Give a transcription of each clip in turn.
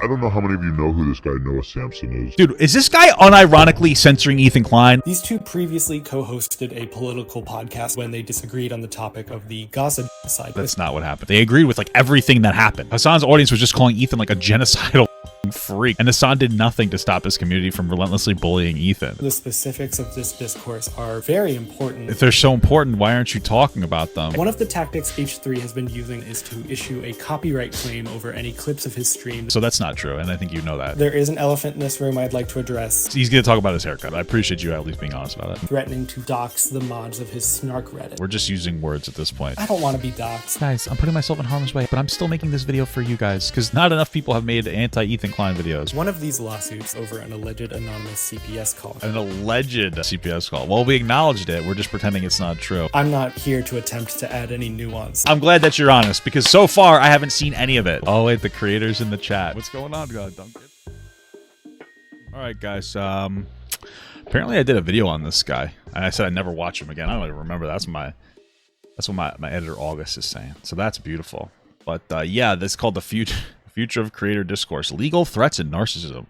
I don't know how many of you know who this guy Noah Samsen is. Dude, is this guy unironically censoring Ethan Klein? These two previously co-hosted a political podcast when they disagreed on the topic of the Gaza genocide. That's not what happened. They agreed with like everything that happened. Hassan's audience was just calling Ethan like a genocidal freak, and Hassan did nothing to stop his community from relentlessly bullying Ethan. The specifics of this discourse are very important. If they're so important, why aren't you talking about them? One of the tactics H3 has been using is to issue a copyright claim over any clips of his stream. So that's not true, and I think you know that. There is an elephant in this room I'd like to address. He's gonna talk about his haircut. I appreciate you at least being honest about it. Threatening to dox the mods of his snark Reddit. We're just using words at this point. I don't want to be doxxed. Guys, I'm putting myself in harm's way, but I'm still making this video for you guys, because not enough people have made anti-Ethan Klein videos. One of these lawsuits over an alleged anonymous CPS call. An alleged CPS call. Well, we acknowledged it. We're just pretending it's not true. I'm not here to attempt to add any nuance. I'm glad that you're honest, because so far I haven't seen any of it. Oh wait, the creators in the chat. What's going on, Duncan? All right, guys. Apparently I did a video on this guy, and I said I'd never watch him again. I don't even remember. That's what my editor August is saying. So that's beautiful. But yeah, this is called the future of creator discourse: legal threats and narcissism.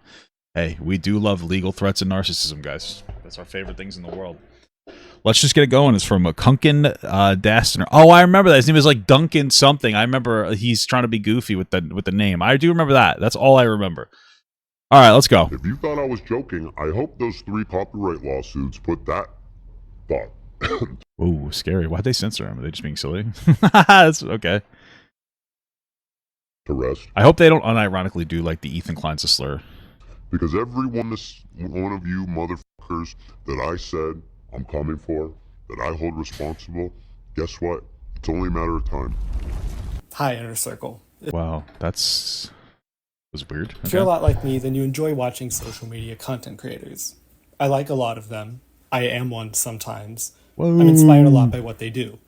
Hey, we do love legal threats and narcissism, guys. That's our favorite things in the world. Let's just get it going. It's from a Kunkin Dastner. Oh, I remember that. His name was like Duncan something. I remember he's trying to be goofy with the name. I do remember that. That's all I remember. All right, let's go. If you thought I was joking, I hope those 3 copyright lawsuits put that thought. Ooh, scary. Why'd they censor him? Are they just being silly? That's okay. To rest. I hope they don't unironically do like the Ethan Klein's a slur. Because every one of you motherfuckers that I said I'm coming for, that I hold responsible, guess what? It's only a matter of time. Hi, Inner Circle. Wow, was weird. If you're a lot like me, then you enjoy watching social media content creators. I like a lot of them. I am one sometimes. Whoa. I'm inspired a lot by what they do.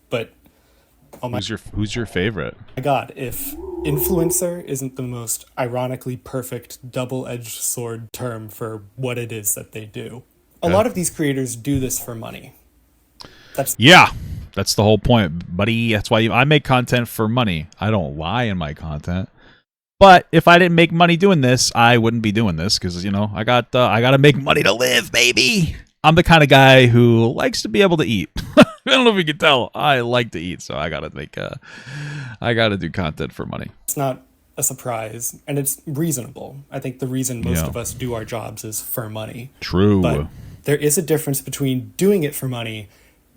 But oh my who's your favorite? my god, if influencer isn't the most ironically perfect double-edged sword term for what it is that they do. A lot of these creators do this for money. That's the whole point, buddy. That's why I make content for money. I don't lie in my content. But if I didn't make money doing this, I wouldn't be doing this because, you know, I got to make money to live, baby. I'm the kind of guy who likes to be able to eat. I don't know if you can tell. I like to eat, so I got to do content for money. It's not a surprise, and it's reasonable. I think the reason most of us do our jobs is for money. True. But there is a difference between doing it for money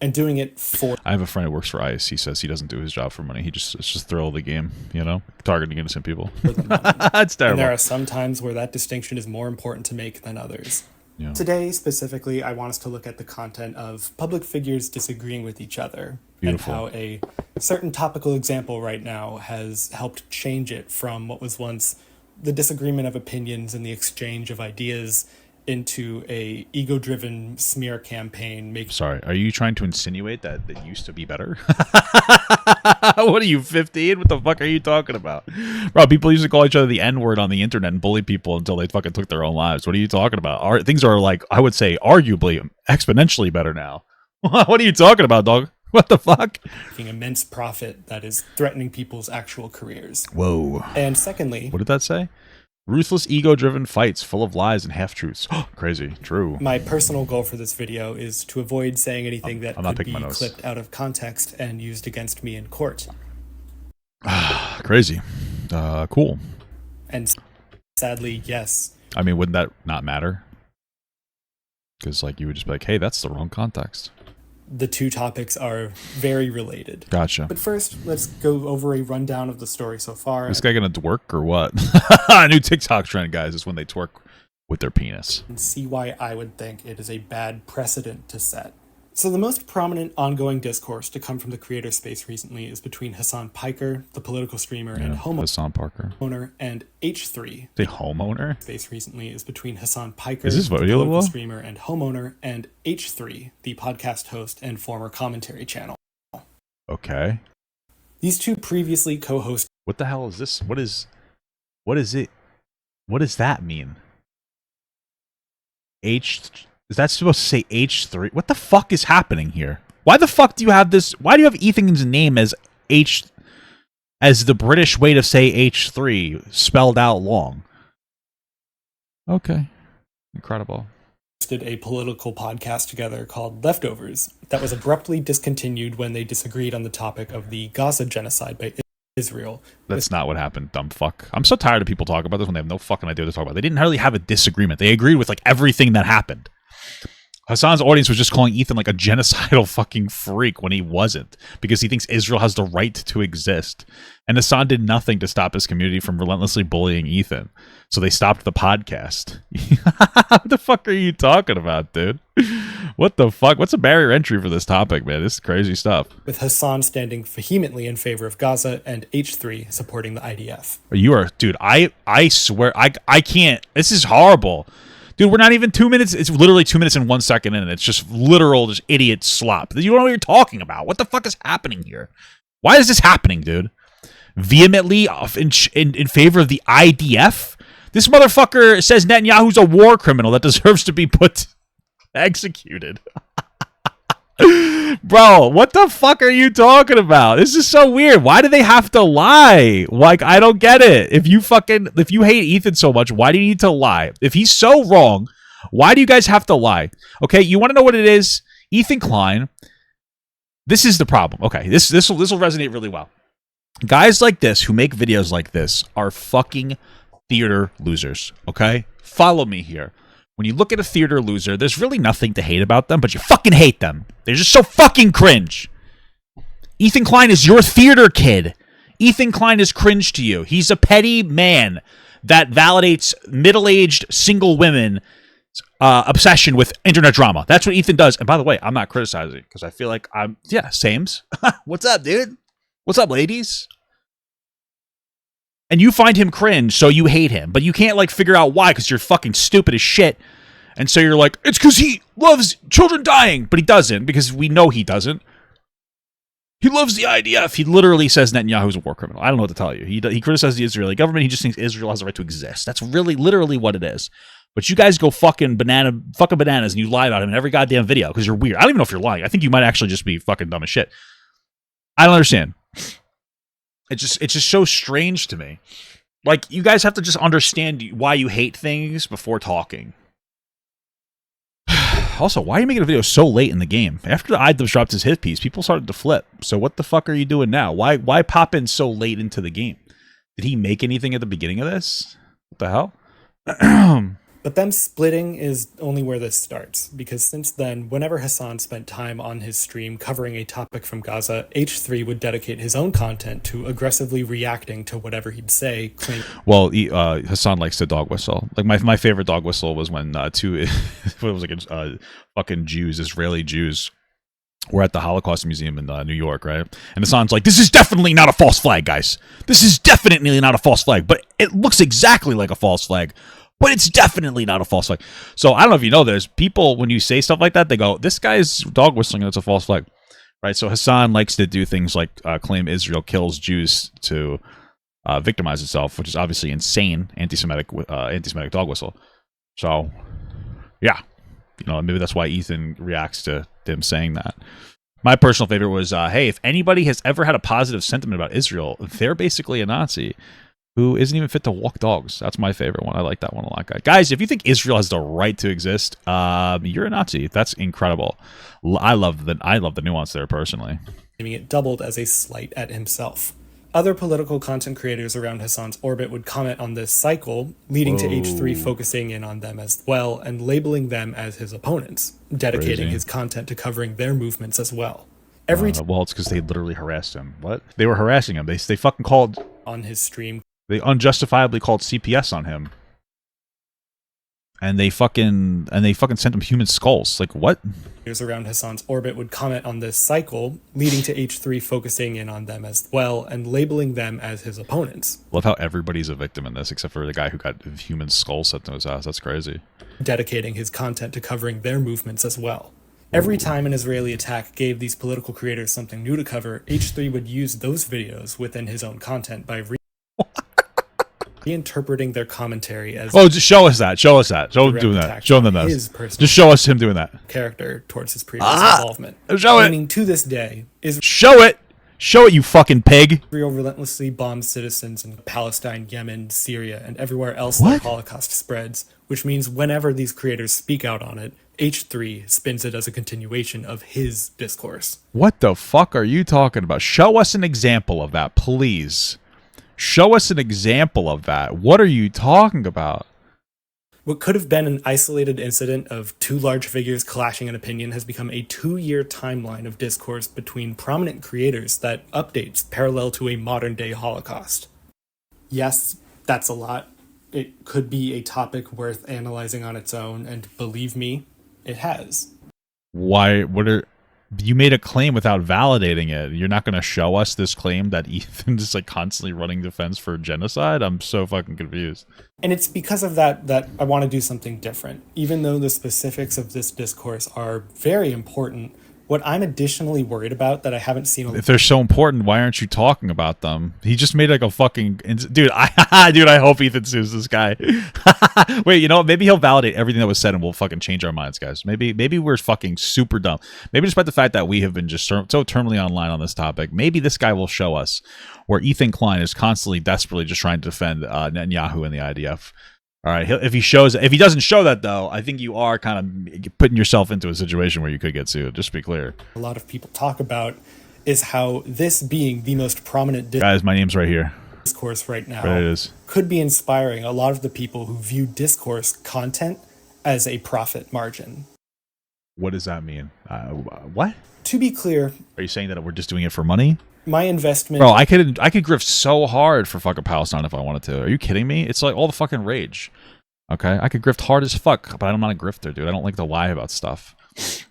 and doing it for... I have a friend who works for ICE. He says he doesn't do his job for money. It's just thrill of the game, you know? Targeting innocent people. That's terrible. And there are some times where that distinction is more important to make than others. Yeah. Today, specifically, I want us to look at the content of public figures disagreeing with each other. Beautiful. And how a certain topical example right now has helped change it from what was once the disagreement of opinions and the exchange of ideas into a ego-driven smear campaign. Sorry, are you trying to insinuate that it used to be better? What are you, 15? What the fuck are you talking about? Bro, people used to call each other the N-word on the internet and bully people until they fucking took their own lives. What are you talking about? Things are like, I would say, arguably, exponentially better now. What are you talking about, dog? What the fuck? Making immense profit that is threatening people's actual careers. Whoa. And secondly... What did that say? Ruthless, ego-driven fights full of lies and half-truths. Crazy. True. My personal goal for this video is to avoid saying anything that could be clipped out of context and used against me in court. Crazy. Cool. And sadly, yes. I mean, wouldn't that not matter? Because, like, you would just be like, hey, that's the wrong context. The two topics are very related. Gotcha. But first, let's go over a rundown of the story so far. This guy gonna twerk or what? A new TikTok trend, guys, is when they twerk with their penis. And see why I would think it is a bad precedent to set. So the most prominent ongoing discourse to come from the creator space recently is between Hassan Piker, the political streamer and homeowner, and H3. The homeowner? Space recently is between Hassan Piker, is this the political streamer and homeowner, and H3, the podcast host and former commentary channel. Okay. These two previously co-hosts. What the hell is this? What is it? What does that mean? Is that supposed to say H3? What the fuck is happening here? Why the fuck do you have this? Why do you have Ethan's name as H? as the British way to say H3 spelled out long. Okay. Incredible. Did a political podcast together called Leftovers that was abruptly discontinued when they disagreed on the topic of the Gaza genocide by Israel. That's not what happened, dumb fuck. I'm so tired of people talking about this when they have no fucking idea what to talk about. They didn't really have a disagreement. They agreed with like everything that happened. Hassan's audience was just calling Ethan like a genocidal fucking freak when he wasn't, because he thinks Israel has the right to exist. And Hassan did nothing to stop his community from relentlessly bullying Ethan. So they stopped the podcast. What the fuck are you talking about, dude? What the fuck? What's a barrier entry for this topic, man? This is crazy stuff. With Hassan standing vehemently in favor of Gaza and H3 supporting the IDF. You are, dude, I swear, I can't. This is horrible. Dude, we're not even 2 minutes. It's literally 2 minutes and 1 second in. It's just literal, just idiot slop. You don't know what you're talking about. What the fuck is happening here? Why is this happening, dude? Vehemently in favor of the IDF? This motherfucker says Netanyahu's a war criminal that deserves to be put executed. Bro, what the fuck are you talking about? This is so weird. Why do they have to lie? Like, I don't get it. If you hate Ethan so much, why do you need to lie? If he's so wrong, why do you guys have to lie? Okay, you want to know what it is? Ethan Klein. This is the problem. Okay, this will resonate really well. Guys like this who make videos like this are fucking theater losers. Okay? Follow me here. When you look at a theater loser, there's really nothing to hate about them, but you fucking hate them. They're just so fucking cringe. Ethan Klein is your theater kid. Ethan Klein is cringe to you. He's a petty man that validates middle-aged single women obsession with internet drama. That's what Ethan does. And by the way, I'm not criticizing because I feel like sames. What's up, dude? What's up, ladies? And you find him cringe, so you hate him. But you can't, like, figure out why, because you're fucking stupid as shit. And so you're like, it's because he loves children dying. But he doesn't, because we know he doesn't. He loves the IDF. He literally says Netanyahu's a war criminal. I don't know what to tell you. He criticizes the Israeli government. He just thinks Israel has the right to exist. That's really, literally what it is. But you guys go fucking bananas, and you lie about him in every goddamn video, because you're weird. I don't even know if you're lying. I think you might actually just be fucking dumb as shit. I don't understand. It's just so strange to me. Like, you guys have to just understand why you hate things before talking. Also, why are you making a video so late in the game? After the IDF dropped his hit piece, people started to flip. So what the fuck are you doing now? Why pop in so late into the game? Did he make anything at the beginning of this? What the hell? But them splitting is only where this starts, because since then, whenever Hassan spent time on his stream covering a topic from Gaza, H3 would dedicate his own content to aggressively reacting to whatever he'd say. Well, Hassan likes to dog whistle. Like, my favorite dog whistle was when fucking Jews, Israeli Jews, were at the Holocaust Museum in New York, right? And Hassan's like, this is definitely not a false flag, guys. This is definitely not a false flag, but it looks exactly like a false flag. But it's definitely not a false flag. So I don't know if you know this. People, when you say stuff like that, they go, this guy's dog whistling and it's a false flag. Right? So Hassan likes to do things like claim Israel kills Jews to victimize itself, which is obviously insane, anti-Semitic dog whistle. So, yeah. You know, maybe that's why Ethan reacts to him saying that. My personal favorite was, hey, if anybody has ever had a positive sentiment about Israel, they're basically a Nazi who isn't even fit to walk dogs. That's my favorite one. I like that one a lot, guys. If you think Israel has the right to exist, you're a Nazi. That's incredible. I love the nuance there personally. It doubled as a slight at himself. Other political content creators around Hassan's orbit would comment on this cycle, leading to H3 focusing in on them as well and labeling them as his opponents, dedicating his content to covering their movements as well. Well, it's because they literally harassed him. What? They were harassing him. They fucking called on his stream. They unjustifiably called CPS on him. And they fucking sent him human skulls. Like, what? Around Hassan's orbit would comment on this cycle, leading to H3 focusing in on them as well and labeling them as his opponents. Love how everybody's a victim in this, except for the guy who got human skulls sent to his ass. That's crazy. Dedicating his content to covering their movements as well. Every time an Israeli attack gave these political creators something new to cover, H3 would use those videos within his own content by reinterpreting their commentary as just show us that. Show him doing that. Show them that. Just show us him doing that. Character towards his previous involvement. Show it. Meaning to this day is show it. Show it, you fucking pig. Israel relentlessly bombs citizens in Palestine, Yemen, Syria, and everywhere else the Holocaust spreads, which means whenever these creators speak out on it, H3 spins it as a continuation of his discourse. What the fuck are you talking about? Show us an example of that, please. Show us an example of that. What are you talking about? What could have been an isolated incident of two large figures clashing in opinion has become a 2-year timeline of discourse between prominent creators that updates parallel to a modern-day Holocaust. Yes, that's a lot. It could be a topic worth analyzing on its own, and believe me, it has. Why? You made a claim without validating it. You're not going to show us this claim that Ethan is like constantly running defense for genocide? I'm so fucking confused. And it's because of that I want to do something different. Even though the specifics of this discourse are very important, what I'm additionally worried about that I haven't seen... If they're so important, why aren't you talking about them? He just made like a fucking... Dude, I hope Ethan sues this guy. Wait, you know what? Maybe he'll validate everything that was said and we'll fucking change our minds, guys. Maybe we're fucking super dumb. Maybe despite the fact that we have been just so terminally online on this topic, maybe this guy will show us where Ethan Klein is constantly, desperately just trying to defend Netanyahu and the IDF. All right, if he doesn't show that, though, I think you are kind of putting yourself into a situation where you could get sued, just to be clear. A lot of people talk about is how this being the most prominent guys, my name's right here. Discourse right now right, it is. Could be inspiring a lot of the people who view discourse content as a profit margin. What does that mean? What? To be clear, are you saying that we're just doing it for money? My investment... Bro, I could grift so hard for fucking Palestine if I wanted to. Are you kidding me? It's like all the fucking rage. Okay? I could grift hard as fuck, but I'm not a grifter, dude. I don't like to lie about stuff.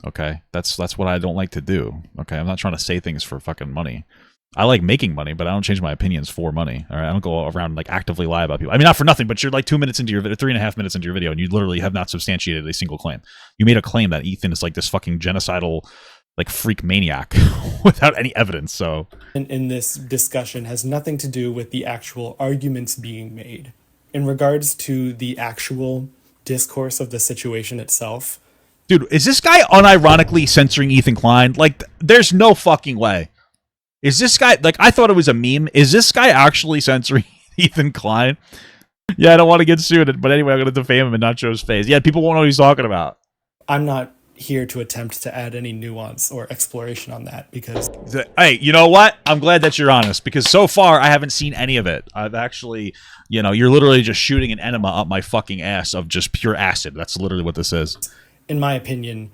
Okay? That's what I don't like to do. Okay? I'm not trying to say things for fucking money. I like making money, but I don't change my opinions for money. All right? I don't go around and like actively lie about people. I mean, not for nothing, but you're like 2 minutes into your video, 3.5 minutes into your video, and you literally have not substantiated a single claim. You made a claim that Ethan is like this fucking genocidal... like freak maniac without any evidence. So in this discussion has nothing to do with the actual arguments being made. In regards to the actual discourse of the situation itself. Dude, is this guy unironically censoring Ethan Klein? Like, there's no fucking way. Is this guy, like, I thought it was a meme. Is this guy actually censoring Ethan Klein? Yeah, I don't want to get sued, but anyway, I'm going to defame him and not show his face. Yeah, people won't know what he's talking about. I'm not here to attempt to add any nuance or exploration on that because... Hey, you know what? I'm glad that you're honest because so far I haven't seen any of it. I've actually, you know, you're literally just shooting an enema up my fucking ass of just pure acid. That's literally what this is. In my opinion,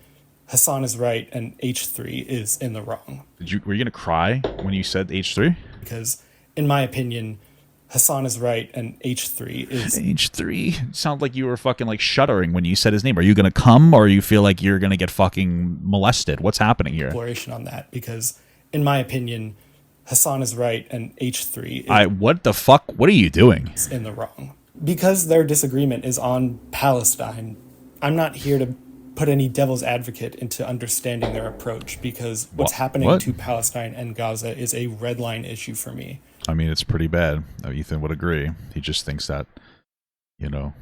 Hassan is right and H3 is in the wrong. Were you going to cry when you said H3? Because in my opinion, Hassan is right and H3 is... H3? Sounds like you were fucking like shuddering when you said his name. Are you going to come or you feel like you're going to get fucking molested? What's happening here? Exploration on that because in my opinion, Hassan is right and H3 is... What the fuck? What are you doing? In the wrong. Because their disagreement is on Palestine, I'm not here to put any devil's advocate into understanding their approach because what's happening to Palestine and Gaza is a red line issue for me. I mean, it's pretty bad. Ethan would agree. He just thinks that, you know,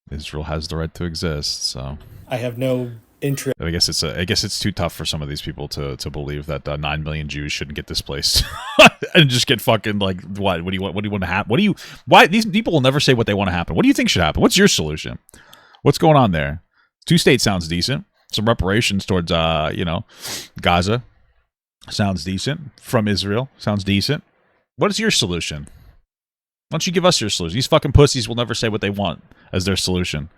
Israel has the right to exist. So I have no interest. I guess it's too tough for some of these people to believe that 9 million Jews shouldn't get displaced and just get fucking like what do you want to happen? Why these people will never say what they want to happen? What do you think should happen? What's your solution? What's going on there? 2 states sounds decent. Some reparations towards you know, Gaza sounds decent. From Israel sounds decent. What is your solution? Why don't you give us your solution? These fucking pussies will never say what they want as their solution.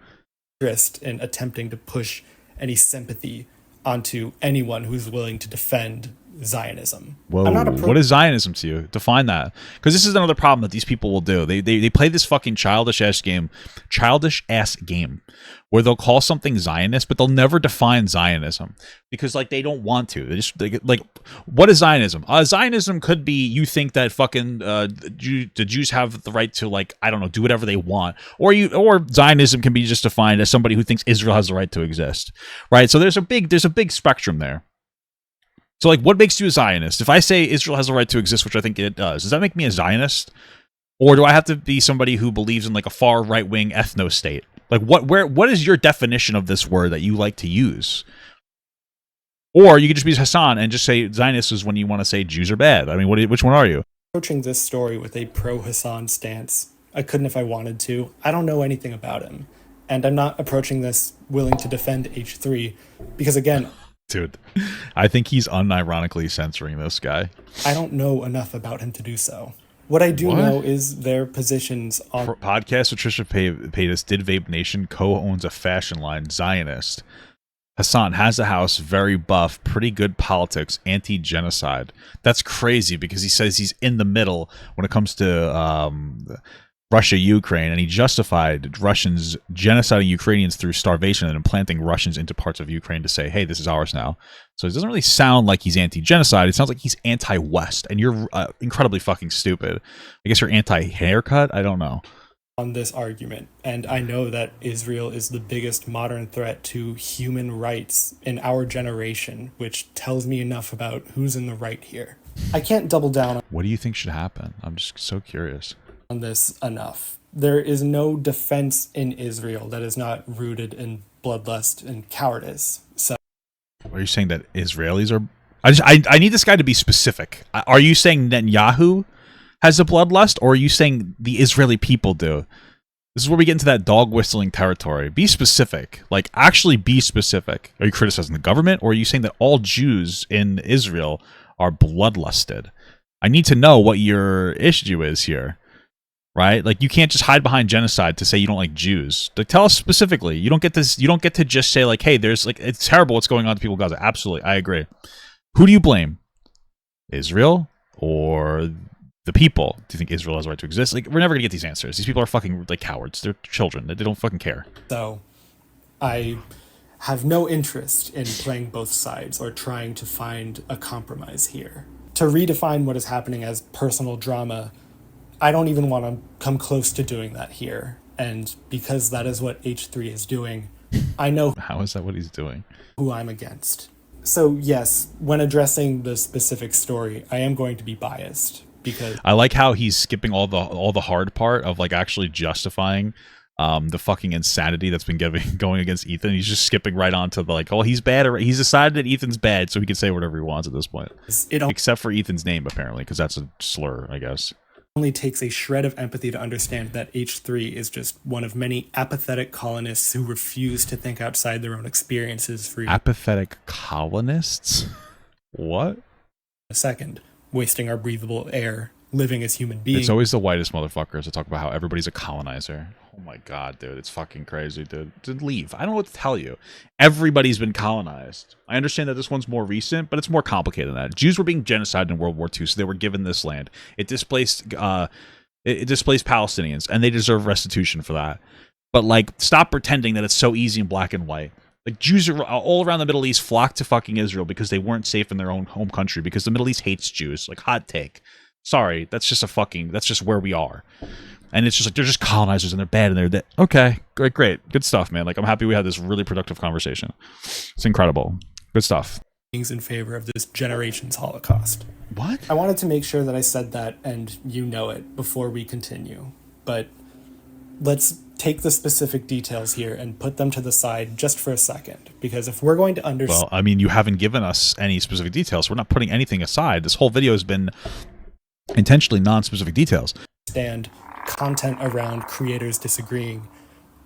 Interest in attempting to push any sympathy onto anyone who's willing to defend Zionism. Whoa, what is Zionism to you? Define that. Because this is another problem that these people will do. They play this fucking childish ass game where they'll call something Zionist, but they'll never define Zionism because like they don't want to. Like what is Zionism? Zionism could be you think that fucking the Jews have the right to like I don't know do whatever they want, or Zionism can be just defined as somebody who thinks Israel has the right to exist, right? So there's a big spectrum there. So, like, what makes you a Zionist? If I say Israel has a right to exist, which I think it does that make me a Zionist? Or do I have to be somebody who believes in, like, a far right-wing ethno-state? Like, what is your definition of this word that you like to use? Or you could just be Hassan and just say Zionists is when you want to say Jews are bad. I mean, which one are you? Approaching this story with a pro-Hassan stance. I couldn't if I wanted to. I don't know anything about him. And I'm not approaching this willing to defend H3 because, again... Dude, I think he's unironically censoring this guy. I don't know enough about him to do so. What I do know is their positions on... Podcast with Trisha Paytas, Did Vape Nation, co-owns a fashion line, Zionist. Hassan has a house, very buff, pretty good politics, anti-genocide. That's crazy because he says he's in the middle when it comes to Russia, Ukraine, and he justified Russians genociding Ukrainians through starvation and implanting Russians into parts of Ukraine to say, hey, this is ours now. So it doesn't really sound like he's anti-genocide. It sounds like he's anti-West, and you're incredibly fucking stupid. I guess you're anti-haircut? I don't know. On this argument, and I know that Israel is the biggest modern threat to human rights in our generation, which tells me enough about who's in the right here. I can't double down on... What do you think should happen? I'm just so curious. ...on this enough. There is no defense in Israel that is not rooted in bloodlust and cowardice. So, are you saying that Israelis are... I need this guy to be specific. Are you saying Netanyahu has a bloodlust, or are you saying the Israeli people do? This is where we get into that dog whistling territory. Be specific. Like, actually be specific. Are you criticizing the government, or are you saying that all Jews in Israel are bloodlusted? I need to know what your issue is here. Right? Like, you can't just hide behind genocide to say you don't like Jews. Like, tell us specifically. You don't get this. You don't get to just say like, hey, there's like, it's terrible what's going on to people in Gaza. Absolutely, I agree. Who do you blame? Israel or the people? Do you think Israel has a right to exist? Like, we're never gonna get these answers. These people are fucking like cowards. They're children. They don't fucking care. So, I have no interest in playing both sides or trying to find a compromise here. To redefine what is happening as personal drama, I don't even want to come close to doing that here. And because that is what H3 is doing, I know... How is that what he's doing? ...who I'm against. So yes, when addressing the specific story, I am going to be biased because... I like how he's skipping all the hard part of like actually justifying the fucking insanity that's been going against Ethan. He's just skipping right on to the like, oh, he's bad, or he's decided that Ethan's bad, so he can say whatever he wants at this point. Except for Ethan's name, apparently, because that's a slur, I guess. Only takes a shred of empathy to understand that H3 is just one of many apathetic colonists who refuse to think outside their own experiences for apathetic colonists? What? A second, wasting our breathable air, living as human beings. It's always the whitest motherfuckers to talk about how everybody's a colonizer. Oh my god, dude, it's fucking crazy, dude. Dude, leave. I don't know what to tell you. Everybody's been colonized. I understand that this one's more recent, but it's more complicated than that. Jews were being genocided in World War II, so they were given this land. It displaced Palestinians, and they deserve restitution for that. But like, stop pretending that it's so easy and black and white. Like, Jews are all around the Middle East flocked to fucking Israel because they weren't safe in their own home country, because the Middle East hates Jews. Like, hot take. Sorry, that's just where we are. And it's just like, they're just colonizers and they're bad and they're dead. Okay, great. Good stuff, man. Like, I'm happy we had this really productive conversation. It's incredible. Good stuff. Things in favor of this generation's Holocaust. What? I wanted to make sure that I said that and you know it before we continue. But let's take the specific details here and put them to the side just for a second. Because if we're going to understand... Well, I mean, you haven't given us any specific details. So we're not putting anything aside. This whole video has been intentionally non-specific details. Understand content around creators disagreeing,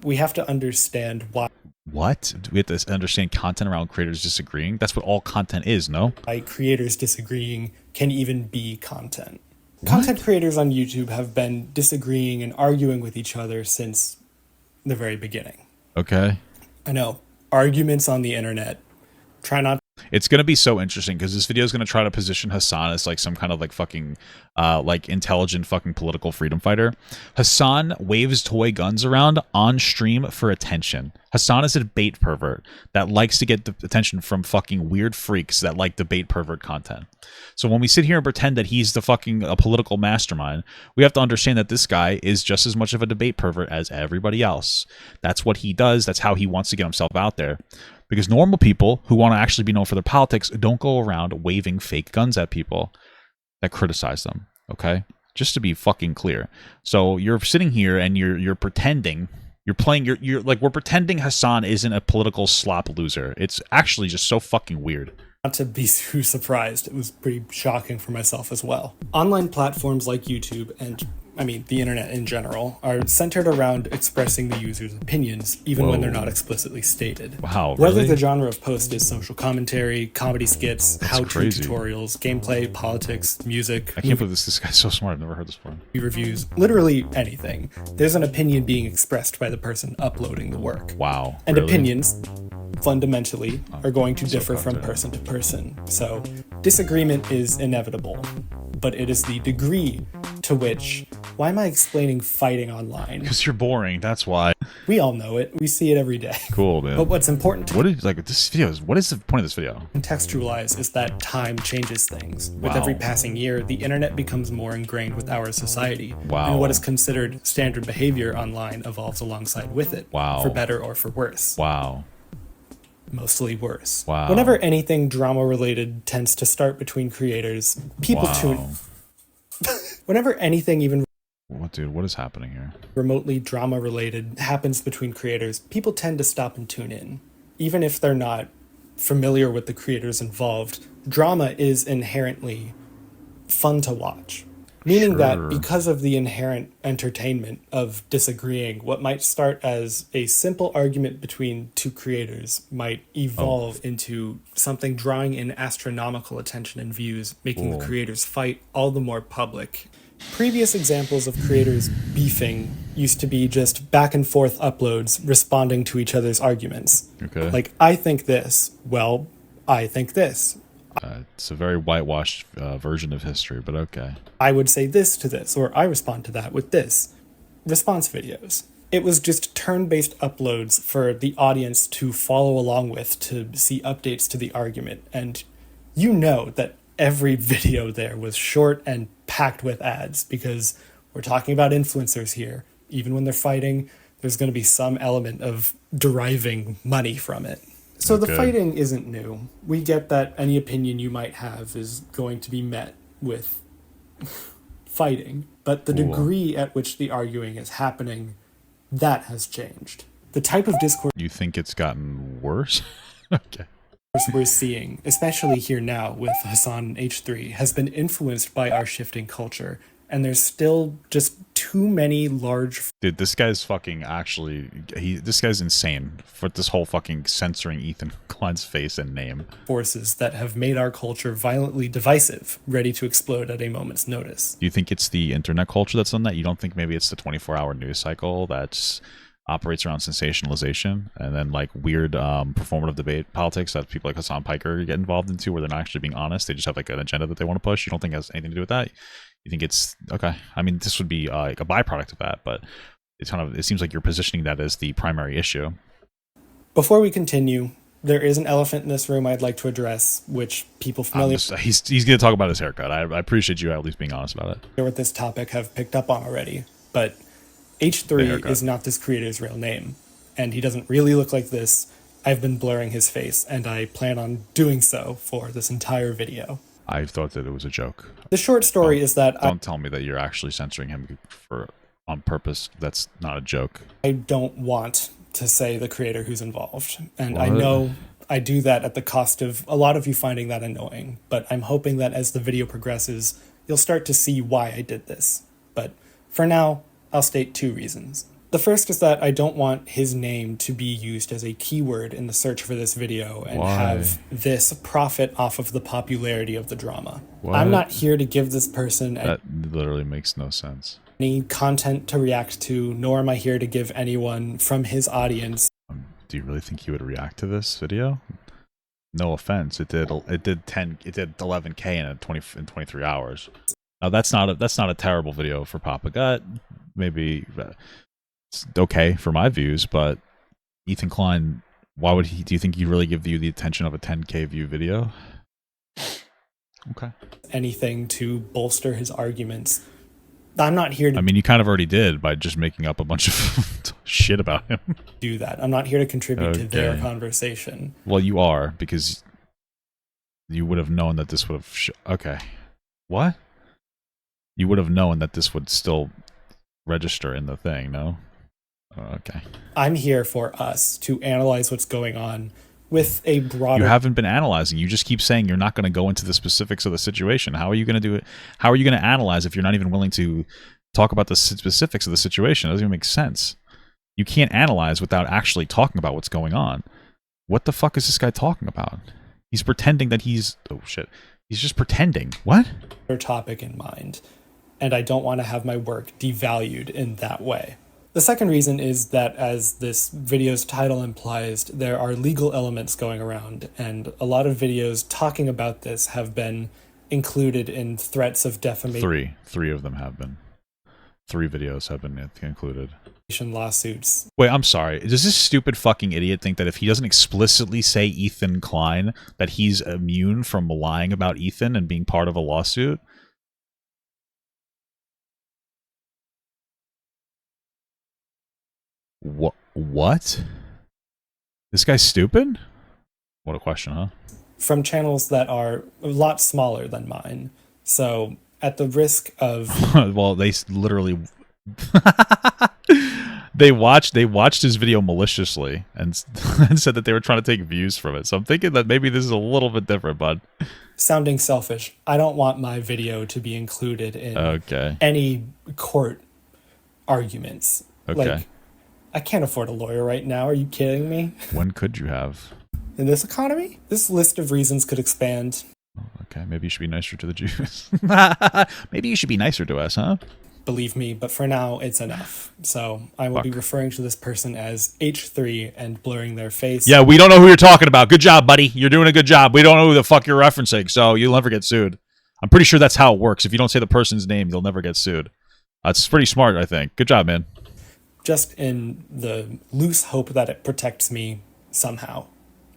we have to understand why. What? Do we have to understand content around creators disagreeing? That's what all content is, no? Why creators disagreeing can even be content. What? Content creators on YouTube have been disagreeing and arguing with each other since the very beginning. Okay. I know. Arguments on the internet. Try not. It's going to be so interesting because this video is going to try to position Hassan as like some kind of like fucking like intelligent fucking political freedom fighter. Hassan waves toy guns around on stream for attention. Hassan is a debate pervert that likes to get the attention from fucking weird freaks that like debate pervert content. So when we sit here and pretend that he's the fucking political mastermind, we have to understand that this guy is just as much of a debate pervert as everybody else. That's what he does. That's how he wants to get himself out there. Because normal people who want to actually be known for their politics don't go around waving fake guns at people that criticize them, okay? Just to be fucking clear. So you're sitting here and you're pretending, you're like, we're pretending Hassan isn't a political slop loser. It's actually just so fucking weird. Not to be too surprised, it was pretty shocking for myself as well. Online platforms like YouTube and, the internet in general, are centered around expressing the user's opinions, even when they're not explicitly stated. Wow, Whether really? the genre of post is social commentary, comedy skits, how-to tutorials, gameplay, politics, music, I can't believe this guy's so smart. I've never heard this before. reviews, literally anything, there's an opinion being expressed by the person uploading the work. Wow. And really? opinions, fundamentally, are going to differ from person to person. So disagreement is inevitable, but it is the degree to which... Why am I explaining fighting online? Because you're boring, that's why. We all know it. We see it every day. Cool, man. But what's important to what is this video? What is the point of this video? contextualize is that time changes things. With every passing year, the internet becomes more ingrained with our society. Wow. And what is considered standard behavior online evolves alongside with it. Wow. For better or for worse. Wow. Mostly worse. Wow. Whenever anything drama related tends to start between creators, people tune. Whenever anything even what, dude? What is happening here? remotely drama related happens between creators, people tend to stop and tune in. Even if they're not familiar with the creators involved, drama is inherently fun to watch. Meaning that because of the inherent entertainment of disagreeing, what might start as a simple argument between two creators might evolve into something drawing in astronomical attention and views, making the creators' fight all the more public. Previous examples of creators beefing used to be just back and forth uploads responding to each other's arguments. Okay. Like, I think this. Well, I think this. It's a very whitewashed version of history, but okay. I would say this to this, or I respond to that with this. Response videos. It was just turn-based uploads for the audience to follow along with, to see updates to the argument. And you know that every video there was short and packed with ads, because we're talking about influencers here. Even when they're fighting, there's going to be some element of deriving money from it. So the fighting isn't new. We get that any opinion you might have is going to be met with fighting, but the degree at which the arguing is happening, that has changed. The type of discourse You think it's gotten worse? Okay. we're seeing, especially here now with Hassan H3, has been influenced by our shifting culture, and there's still just too many large... Dude, this guy's fucking actually... This guy's insane for this whole fucking censoring Ethan Klein's face and name. ...forces that have made our culture violently divisive, ready to explode at a moment's notice. Do you think it's the internet culture that's done that? You don't think maybe it's the 24-hour news cycle that's operates around sensationalization and then like weird performative debate politics that people like Hassan Piker get involved into, where they're not actually being honest? They just have like an agenda that they want to push. You don't think it has anything to do with that? You think it's okay? I mean, this would be like a byproduct of that, but it's kind of, it seems like you're positioning that as the primary issue. Before we continue, there is an elephant in this room I'd like to address, which people familiar He's going to talk about his haircut. I appreciate you at least being honest about it. with this topic have picked up on already, but H3 is not this creator's real name, and he doesn't really look like this. I've been blurring his face, and I plan on doing so for this entire video. I thought that it was a joke. The short story is that Don't tell me that you're actually censoring him on purpose. That's not a joke. I don't want to say the creator who's involved, and I know I do that at the cost of a lot of you finding that annoying, but I'm hoping that as the video progresses, you'll start to see why I did this. But for now, I'll state two reasons. The first is that I don't want his name to be used as a keyword in the search for this video and have this profit off of the popularity of the drama. I'm not here to give this person that literally makes no sense. Any content to react to, nor am I here to give anyone from his audience. Do you really think he would react to this video? No offense, it did 11K in 23 hours. Now that's not a terrible video for Papa Gut. Maybe it's okay for my views, but Ethan Klein, why would he? Do you think he'd really give you the attention of a 10K view video? Okay. Anything to bolster his arguments. I'm not here to... I mean, you kind of already did by just making up a bunch of shit about him. Do that. I'm not here to contribute to their conversation. Well, you are, because you would have known that this would have... okay. What? You would have known that this would still register in the thing, no? Okay. I'm here for us to analyze what's going on with a broader... You haven't been analyzing. You just keep saying you're not going to go into the specifics of the situation. How are you going to do it? How are you going to analyze if you're not even willing to talk about the specifics of the situation? It doesn't even make sense. You can't analyze without actually talking about what's going on. What the fuck is this guy talking about? He's pretending that he's... Oh, shit. He's just pretending. What? ...topic in mind, and I don't want to have my work devalued in that way. The second reason is that, as this video's title implies, there are legal elements going around, and a lot of videos talking about this have been included in threats of defamation. Three of them have been. 3 videos have been included. Lawsuits. Wait, I'm sorry. Does this stupid fucking idiot think that if he doesn't explicitly say Ethan Klein, that he's immune from lying about Ethan and being part of a lawsuit? What? This guy's stupid? What a question, huh? From channels that are a lot smaller than mine. So, at the risk of... Well, they literally... They watched his video maliciously and said that they were trying to take views from it. So I'm thinking that maybe this is a little bit different, bud. Sounding selfish, I don't want my video to be included in any court arguments. Okay. Like, I can't afford a lawyer right now. Are you kidding me? When could you have? In this economy? This list of reasons could expand. Oh, okay, maybe you should be nicer to the Jews. Maybe you should be nicer to us, huh? Believe me, but for now, it's enough. So I will be referring to this person as H3 and blurring their face. Yeah, we don't know who you're talking about. Good job, buddy. You're doing a good job. We don't know who the fuck you're referencing, so you'll never get sued. I'm pretty sure that's how it works. If you don't say the person's name, you'll never get sued. That's pretty smart, I think. Good job, man. Just in the loose hope that it protects me somehow,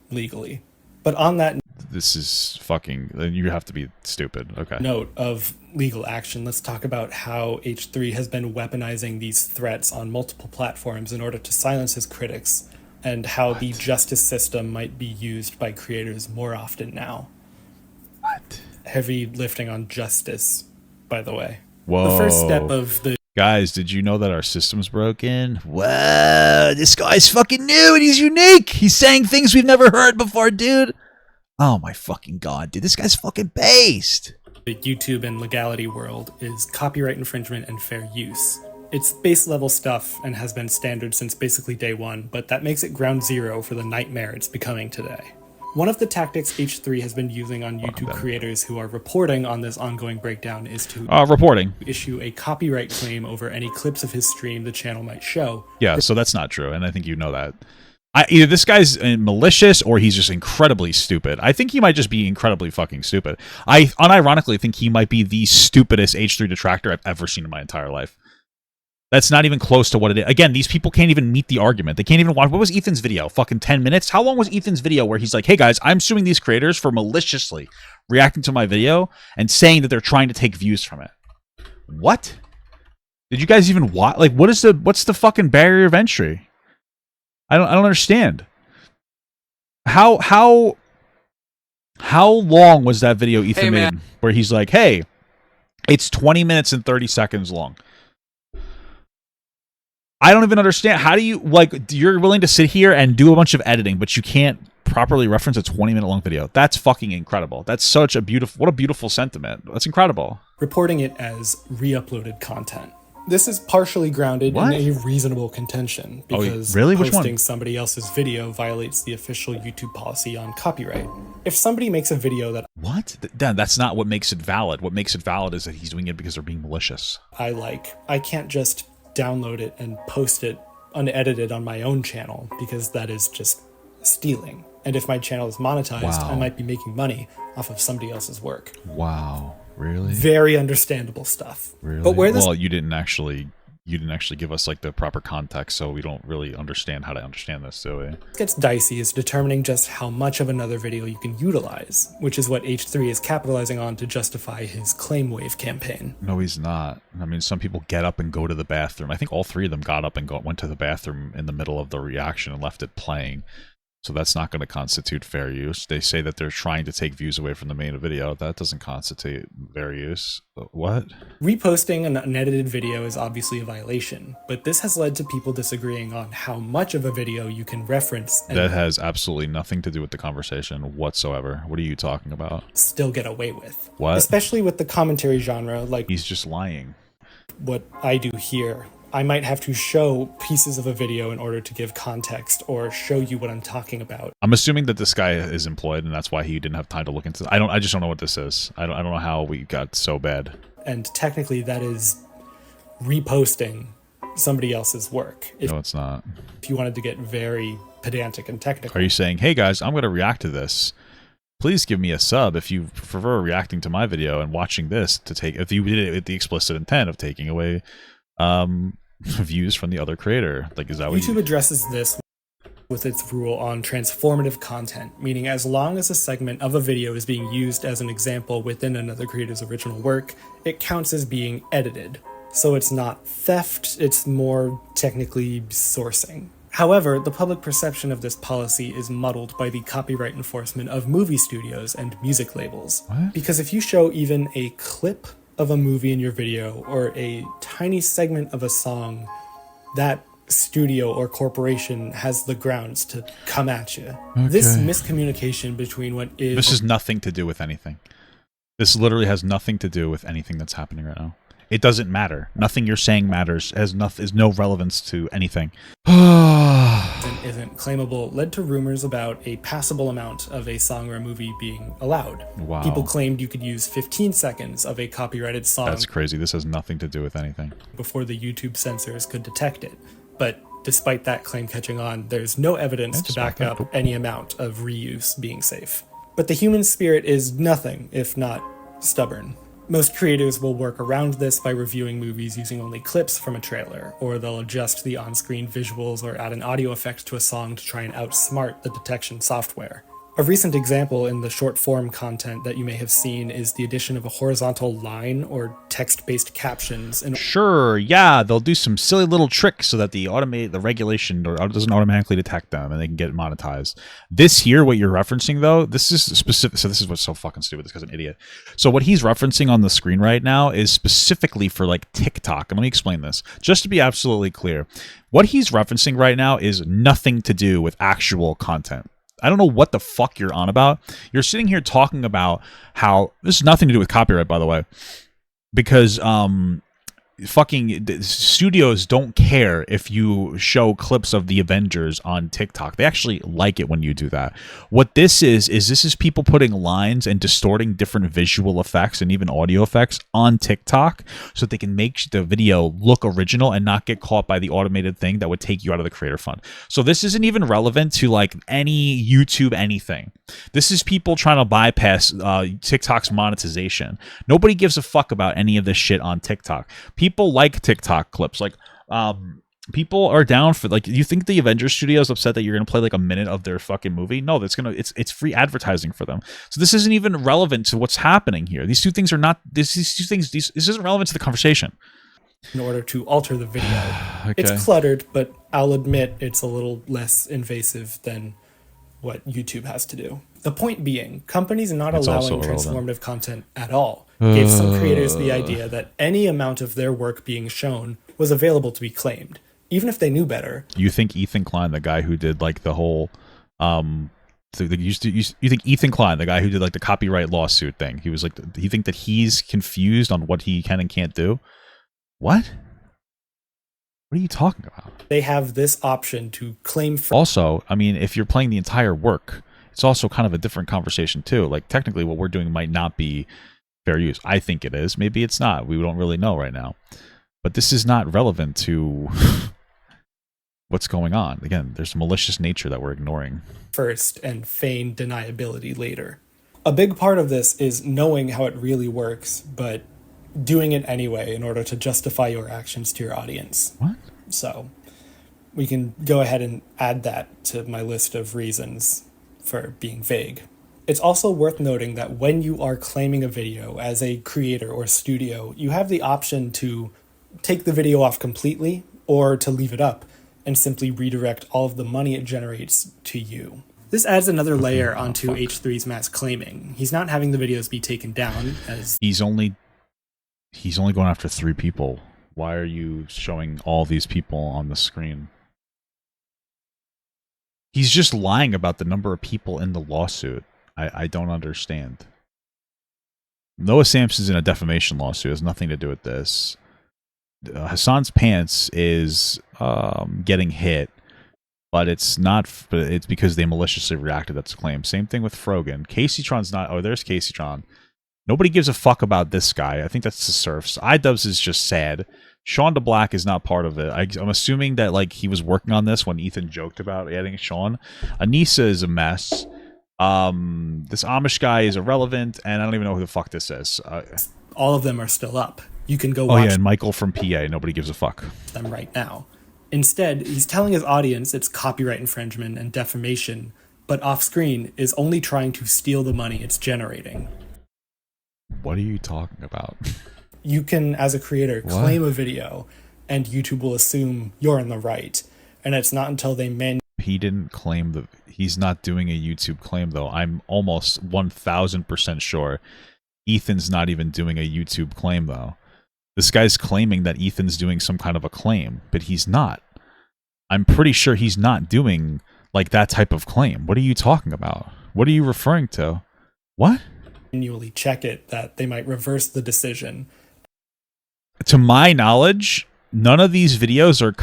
legally. But on that... This is fucking... You have to be stupid. Okay. Note of legal action, let's talk about how H3 has been weaponizing these threats on multiple platforms in order to silence his critics, and how the justice system might be used by creators more often now. What? Heavy lifting on justice, by the way. Whoa. The first step of the... Guys, did you know that our system's broken? Whoa, this guy's fucking new and he's unique. He's saying things we've never heard before, dude. Oh my fucking god, dude. This guy's fucking based. The YouTube and legality world is copyright infringement and fair use. It's base level stuff and has been standard since basically day one, but that makes it ground zero for the nightmare it's becoming today. One of the tactics H3 has been using on YouTube creators who are reporting on this ongoing breakdown is to issue a copyright claim over any clips of his stream the channel might show. Yeah, so that's not true, and I think you know that. Either this guy's malicious or he's just incredibly stupid. I think he might just be incredibly fucking stupid. I unironically think he might be the stupidest H3 detractor I've ever seen in my entire life. That's not even close to what it is. Again, these people can't even meet the argument. They can't even watch. What was Ethan's video? Fucking 10 minutes? How long was Ethan's video where he's like, hey guys, I'm suing these creators for maliciously reacting to my video and saying that they're trying to take views from it? What? Did you guys even watch? Like, what's the fucking barrier of entry? I don't understand. How long was that video Ethan made where he's like, hey, it's 20 minutes and 30 seconds long? I don't even understand. How do you, like, you're willing to sit here and do a bunch of editing, but you can't properly reference a 20-minute long video? That's fucking incredible. That's such a beautiful, what a beautiful sentiment. That's incredible. Reporting it as re-uploaded content. This is partially grounded in a reasonable contention because posting somebody else's video violates the official YouTube policy on copyright. If somebody makes a video that... What? That's not what makes it valid. What makes it valid is that he's doing it because they're being malicious. I can't just download it and post it unedited on my own channel because that is just stealing. And if my channel is monetized, I might be making money off of somebody else's work. Wow. Really? Very understandable stuff. Really? But where this... Well, you didn't actually give us like the proper context, so we don't really understand how to understand this, do we? What gets dicey is determining just how much of another video you can utilize, which is what H3 is capitalizing on to justify his claim wave campaign. No, he's not. I mean, some people get up and go to the bathroom. I think all 3 of them got up and went to the bathroom in the middle of the reaction and left it playing. So that's not going to constitute fair use. They say that they're trying to take views away from the main video. That doesn't constitute fair use. What? Reposting an unedited video is obviously a violation, but this has led to people disagreeing on how much of a video you can reference. And that has absolutely nothing to do with the conversation whatsoever. What are you talking about? Still get away with. What? Especially with the commentary genre, like he's just lying. What I do here. I might have to show pieces of a video in order to give context or show you what I'm talking about. I'm assuming that this guy is employed and that's why he didn't have time to look into this. I just don't know what this is. I don't know how we got so bad. And technically that is reposting somebody else's work. No, it's not. If you wanted to get very pedantic and technical. Are you saying, hey guys, I'm going to react to this. Please give me a sub if you prefer reacting to my video and watching this to take, if you did it with the explicit intent of taking away views from the other creator. Like, is that what YouTube addresses this with its rule on transformative content, meaning as long as a segment of a video is being used as an example within another creator's original work, it counts as being edited. So it's not theft, it's more technically sourcing. However, the public perception of this policy is muddled by the copyright enforcement of movie studios and music labels. What? Because if you show even a clip of a movie in your video or a tiny segment of a song, that studio or corporation has the grounds to come at you. Okay. This miscommunication between what is... This has nothing to do with anything. This literally has nothing to do with anything that's happening right now. It doesn't matter. Nothing you're saying matters. Is no relevance to anything. Isn't claimable led to rumors about a passable amount of a song or a movie being allowed. Wow. People claimed you could use 15 seconds of a copyrighted song. That's crazy. This has nothing to do with anything. Before the YouTube censors could detect it. But despite that claim catching on, there's no evidence to back up any amount of reuse being safe. But the human spirit is nothing if not stubborn. Most creators will work around this by reviewing movies using only clips from a trailer, or they'll adjust the on-screen visuals or add an audio effect to a song to try and outsmart the detection software. A recent example in the short-form content that you may have seen is the addition of a horizontal line or text-based captions. Sure, yeah, they'll do some silly little tricks so that the regulation doesn't automatically detect them and they can get monetized. This here, what you're referencing though, this is specific. So this is what's so fucking stupid. This guy's an idiot. So what he's referencing on the screen right now is specifically for like TikTok. And let me explain this, just to be absolutely clear. What he's referencing right now is nothing to do with actual content. I don't know what the fuck you're on about. You're sitting here talking about how this has nothing to do with copyright, by the way, because fucking studios don't care if you show clips of the Avengers on TikTok. They actually like it when you do that. What this is people putting lines and distorting different visual effects and even audio effects on TikTok so that they can make the video look original and not get caught by the automated thing that would take you out of the creator fund. So this isn't even relevant to like any YouTube anything. This is people trying to bypass TikTok's monetization. Nobody gives a fuck about any of this shit on TikTok. People like TikTok clips. Like, people are down for, like, you think the Avengers studio is upset that you're gonna play like a minute of their fucking movie? No, it's free advertising for them. So this isn't even relevant to what's this isn't relevant to the conversation. In order to alter the video. Okay. It's cluttered, but I'll admit it's a little less invasive than what YouTube has to do. The point being, companies not allowing transformative content at all gave some creators the idea that any amount of their work being shown was available to be claimed, even if they knew better. You think Ethan Klein, the guy who did like the whole, you think Ethan Klein, the guy who did like the copyright lawsuit thing, he was like, you think that he's confused on what he can and can't do? What? What are you talking about? They have this option to claim for. Also, I mean, if you're playing the entire work, it's also kind of a different conversation too. Like technically what we're doing might not be fair use. I think it is. Maybe it's not. We don't really know right now. But this is not relevant to what's going on. Again, there's a malicious nature that we're ignoring. First and feign deniability later. A big part of this is knowing how it really works, but doing it anyway in order to justify your actions to your audience. What? So we can go ahead and add that to my list of reasons for being vague. It's also worth noting that when you are claiming a video as a creator or studio, you have the option to take the video off completely or to leave it up and simply redirect all of the money it generates to you. This adds another layer onto H3's mass claiming. He's not having the videos be taken down, as he's only going after 3 people. Why are you showing all these people on the screen? He's just lying about the number of people in the lawsuit. I don't understand. Noah Samson's in a defamation lawsuit. It has nothing to do with this. Hassan's pants is getting hit, but it's not. But it's because they maliciously reacted. That's a claim. Same thing with Frogan. Caseytron's not. Oh, there's Caseytron. Nobody gives a fuck about this guy. I think that's the Surfs. iDubbbz is just sad. Sean DeBlack is not part of it. I'm assuming that like he was working on this when Ethan joked about adding Sean. Anissa is a mess. This Amish guy is irrelevant, and I don't even know who the fuck this is. All of them are still up. You can go watch. Oh yeah, and Michael from PA. Nobody gives a fuck. Them right now. Instead, he's telling his audience it's copyright infringement and defamation, but off-screen is only trying to steal the money it's generating. What are you talking about? You can, as a creator, claim a video, and YouTube will assume you're in the right. And it's not until they He didn't claim the... He's not doing a YouTube claim, though. I'm almost 1,000% sure Ethan's not even doing a YouTube claim, though. This guy's claiming that Ethan's doing some kind of a claim, but he's not. I'm pretty sure he's not doing, like, that type of claim. What are you talking about? What are you referring to? What? Manually check it, that they might reverse the decision. To my knowledge, none of these videos are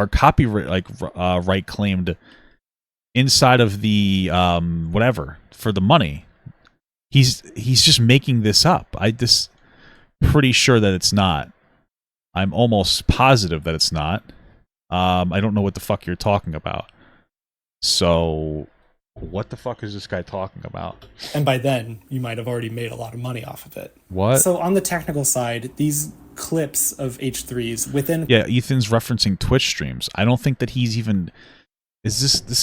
copyright right claimed inside of the whatever for the money. He's just making this up. Pretty sure that it's not. I'm almost positive that it's not. I don't know what the fuck you're talking about. So what the fuck is this guy talking about? And by then, you might have already made a lot of money off of it. What? So on the technical side, these clips of H3's within... Yeah, Ethan's referencing Twitch streams. I don't think that he's even... This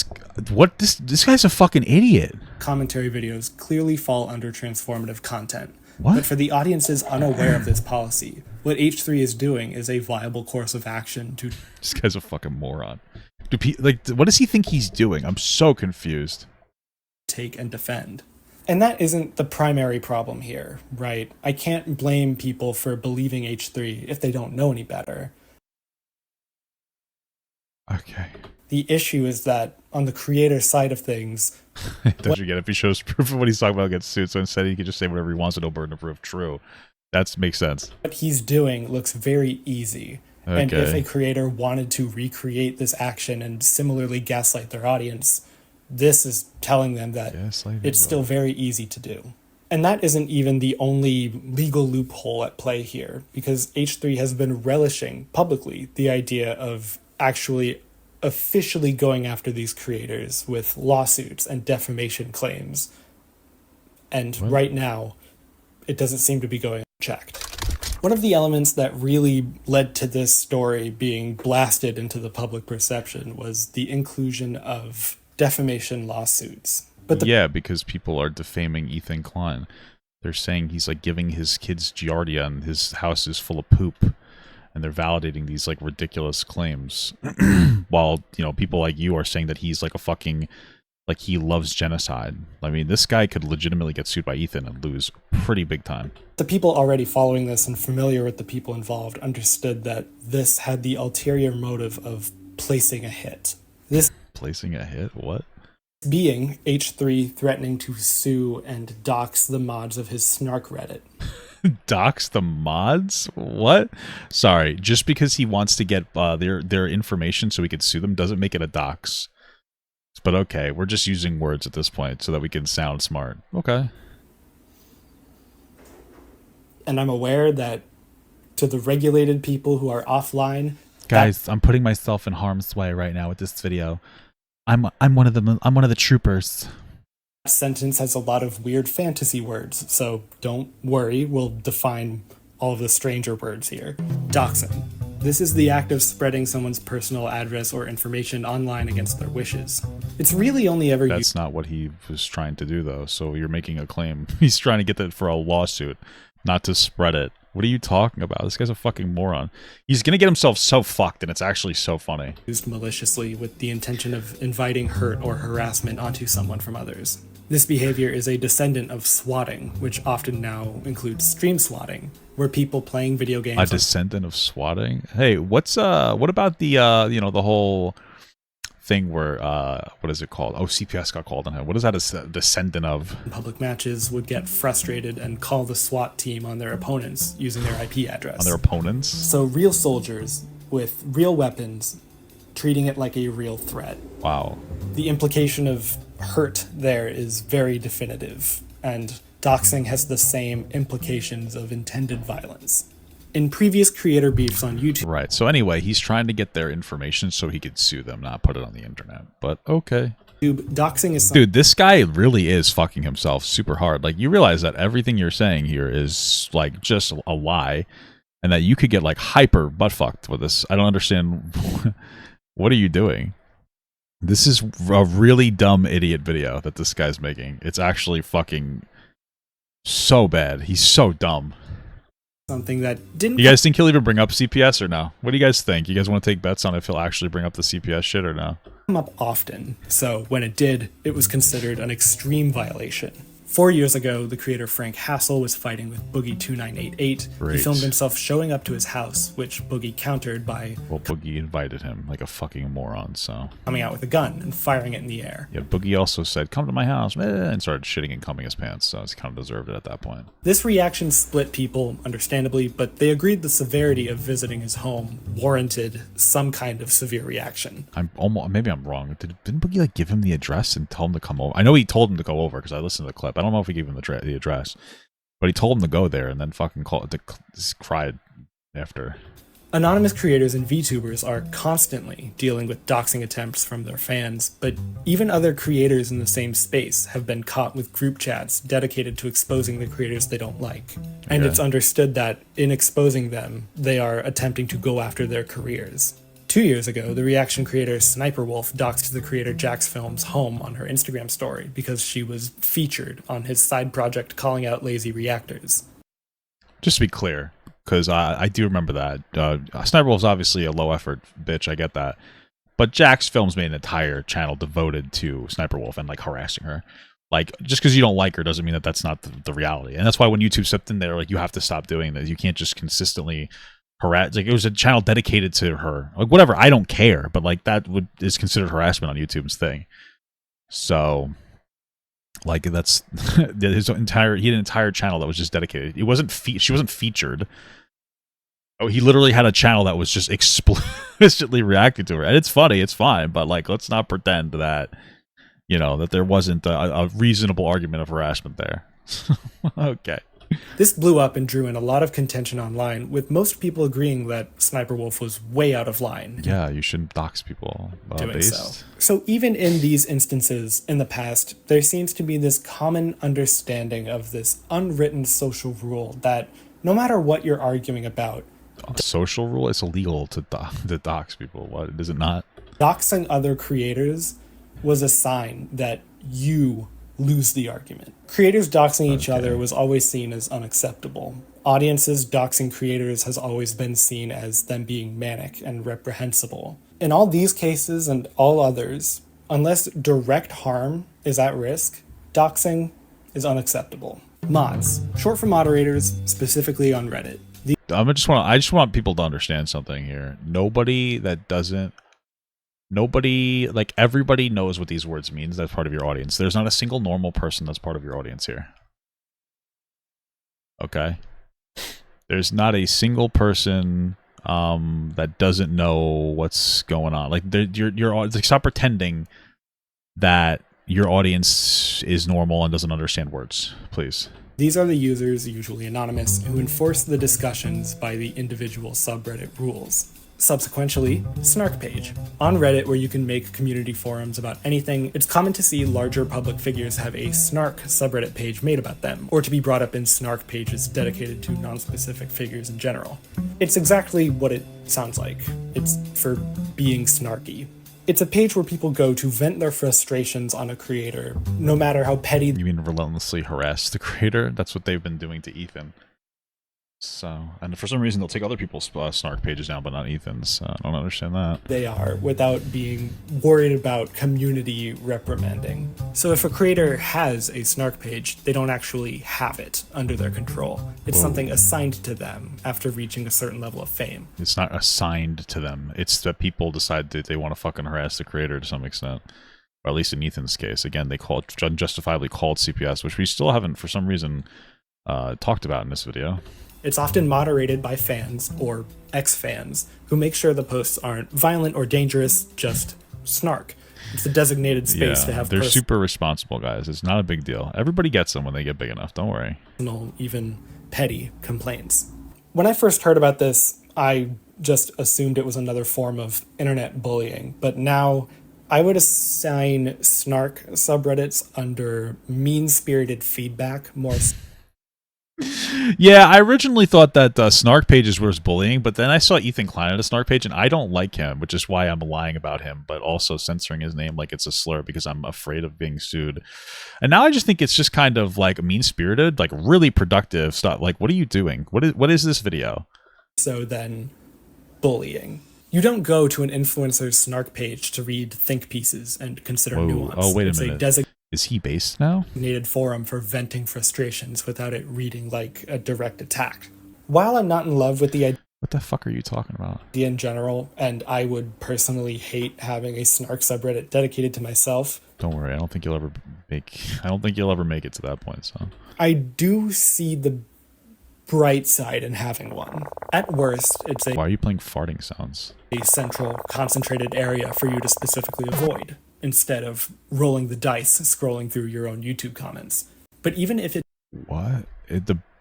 guy's a fucking idiot. Commentary videos clearly fall under transformative content. What? But for the audiences unaware of this policy, what H3 is doing is a viable course of action to... This guy's a fucking moron. What does he think he's doing? I'm so confused. Take and defend. And that isn't the primary problem here, right? I can't blame people for believing H3 if they don't know any better. Okay. The issue is that on the creator side of things... Don't you get it? If he shows proof of what he's talking about, gets sued, so instead he can just say whatever he wants with no burden of proof. True. That makes sense. What he's doing looks very easy. Okay. And if a creator wanted to recreate this action and similarly gaslight their audience, this is telling them that it's still very easy to do. And that isn't even the only legal loophole at play here, because H3 has been relishing publicly the idea of actually officially going after these creators with lawsuits and defamation claims. And right now, it doesn't seem to be going unchecked. One of the elements that really led to this story being blasted into the public perception was the inclusion of defamation lawsuits. But yeah, because people are defaming Ethan Klein. They're saying he's like giving his kids Giardia and his house is full of poop. And they're validating these like ridiculous claims. While, people like you are saying that he's like a fucking, like he loves genocide. I mean, this guy could legitimately get sued by Ethan and lose pretty big time. The people already following this and familiar with the people involved understood that this had the ulterior motive of placing a hit. Placing a hit? What? Being H3 threatening to sue and dox the mods of his Snark Reddit. Dox the mods? What? Sorry, just because he wants to get their information so we could sue them doesn't make it a dox. But okay, we're just using words at this point so that we can sound smart. Okay. And I'm aware that to the regulated people who are offline... Guys, I'm putting myself in harm's way right now with this video. I'm one of the troopers. Sentence has a lot of weird fantasy words, so don't worry, we'll define all of the stranger words here. Doxing. This is the act of spreading someone's personal address or information online against their wishes. It's really only ever That's not what he was trying to do, though, so you're making a claim. He's trying to get that for a lawsuit. not to spread it. What are you talking about? This guy's a fucking moron. He's gonna get himself so fucked, and it's actually so funny. Used maliciously with the intention of inviting hurt or harassment onto someone from others. This behavior is a descendant of swatting, which often now includes stream swatting, where people playing video games... A descendant of swatting? Hey, what about the, you know, the whole thing where, what is it called? Oh, CPS got called on him. What is that a descendant of? Public matches would get frustrated and call the SWAT team on their opponents using their IP address. On their opponents? So real soldiers with real weapons treating it like a real threat. Wow. The implication of hurt there is very definitive, and doxing has the same implications of intended violence. In previous creator beefs on YouTube... Right, so anyway, he's trying to get their information so he could sue them, not put it on the internet. But okay. Doxing is... Dude, this guy really is fucking himself super hard. Like, you realize that everything you're saying here is, like, just a lie, and that you could get, like, hyper butt-fucked with this. I don't understand... What are you doing? This is a really dumb idiot video that this guy's making. It's actually fucking so bad. He's so dumb. Something that didn't... You guys think he'll even bring up CPS or no? What do you guys think? You guys want to take bets on if he'll actually bring up the CPS shit or no? Come up often, so when it did, it was considered an extreme violation. 4 years ago, the creator Frank Hassel was fighting with Boogie2988. Great. He filmed himself showing up to his house, which Boogie countered by... Well, Boogie invited him like a fucking moron, so... coming out with a gun and firing it in the air. Yeah, Boogie also said, come to my house, and started shitting and cumming his pants, so he kind of deserved it at that point. This reaction split people, understandably, but they agreed the severity of visiting his home warranted some kind of severe reaction. Maybe I'm wrong. Didn't Boogie like give him the address and tell him to come over? I know he told him to go over because I listened to the clip. I don't know if he gave him the address, but he told him to go there and then fucking cried after. Anonymous creators and VTubers are constantly dealing with doxing attempts from their fans, but even other creators in the same space have been caught with group chats dedicated to exposing the creators they don't like. And Okay. it's understood that in exposing them, they are attempting to go after their careers. 2 years ago, the reaction creator Sniper Wolf doxed the creator Jax Films' home on her Instagram story because she was featured on his side project calling out lazy reactors. Just to be clear, because I do remember that. Sniper Wolf's obviously a low-effort bitch, I get that. But Jax Films made an entire channel devoted to Sniper Wolf and, like, harassing her. Like, just because you don't like her doesn't mean that that's not the reality. And that's why when YouTube stepped in there, like, you have to stop doing this. You can't just consistently harass. Like, it was a channel dedicated to her. Like, whatever, I don't care. But, like, that is considered harassment on YouTube's thing. So... like that's he had an entire channel that was just dedicated. It wasn't she wasn't featured. Oh, he literally had a channel that was just explicitly reacting to her, and it's funny, it's fine, but like let's not pretend that you know that there wasn't a reasonable argument of harassment there. Okay. This blew up and drew in a lot of contention online, with most people agreeing that Sniper Wolf was way out of line. Yeah, you shouldn't dox people doing based. so. So even in these instances in the past, there seems to be this common understanding of this unwritten social rule that no matter what you're arguing about... A social rule? It's illegal to dox people. What? Is it not? Doxing other creators was a sign that you lose the argument. Creators doxing each other was always seen as unacceptable. Audiences doxing creators has always been seen as them being manic and reprehensible. In all these cases and all others, unless direct harm is at risk, doxing is unacceptable. Mods, short for moderators, specifically on Reddit. I just want people to understand something here. Nobody, everybody knows what these words means. That's part of your audience. There's not a single normal person that's part of your audience here. Okay? There's not a single person that doesn't know what's going on. Like, stop pretending that your audience is normal and doesn't understand words, please. These are the users, usually anonymous, who enforce the discussions by the individual subreddit rules. Subsequently, Snark page. On Reddit, where you can make community forums about anything, it's common to see larger public figures have a Snark subreddit page made about them, or to be brought up in Snark pages dedicated to non-specific figures in general. It's exactly what it sounds like. It's for being snarky. It's a page where people go to vent their frustrations on a creator, no matter how petty... You mean relentlessly harass the creator? That's what they've been doing to Ethan. So, and for some reason they'll take other people's snark pages down, but not Ethan's. I don't understand that. They are, without being worried about community reprimanding. So if a creator has a snark page, they don't actually have it under their control. It's something assigned to them after reaching a certain level of fame. It's not assigned to them. It's that people decide that they want to fucking harass the creator to some extent. Or at least in Ethan's case. Again, they unjustifiably called CPS, which we still haven't, for some reason, talked about in this video. It's often moderated by fans or ex-fans who make sure the posts aren't violent or dangerous, just snark. It's a designated space to have they're super responsible, guys. It's not a big deal. Everybody gets them when they get big enough. Don't worry. Even petty complaints. When I first heard about this, I just assumed it was another form of internet bullying. But now I would assign snark subreddits under mean-spirited feedback more. Yeah, I originally thought that snark pages was bullying, but then I saw Ethan Klein at a snark page, and I don't like him, which is why I'm lying about him, but also censoring his name like it's a slur because I'm afraid of being sued. And now I just think it's just kind of like mean-spirited, like really productive stuff. Like, what are you doing? What is this video? So then, bullying. You don't go to an influencer's snark page to read think pieces and consider nuance. Oh, wait a minute. Is he based now? Designated forum for venting frustrations without it reading like a direct attack. While I'm not in love with the idea, what the fuck are you talking about? In general, and I would personally hate having a snark subreddit dedicated to myself. Don't worry, I don't think you'll ever make it to that point, so. I do see the bright side in having one. At worst, it's Why are you playing farting sounds? A central, concentrated area for you to specifically avoid, instead of rolling the dice, scrolling through your own YouTube comments. But even if it... What?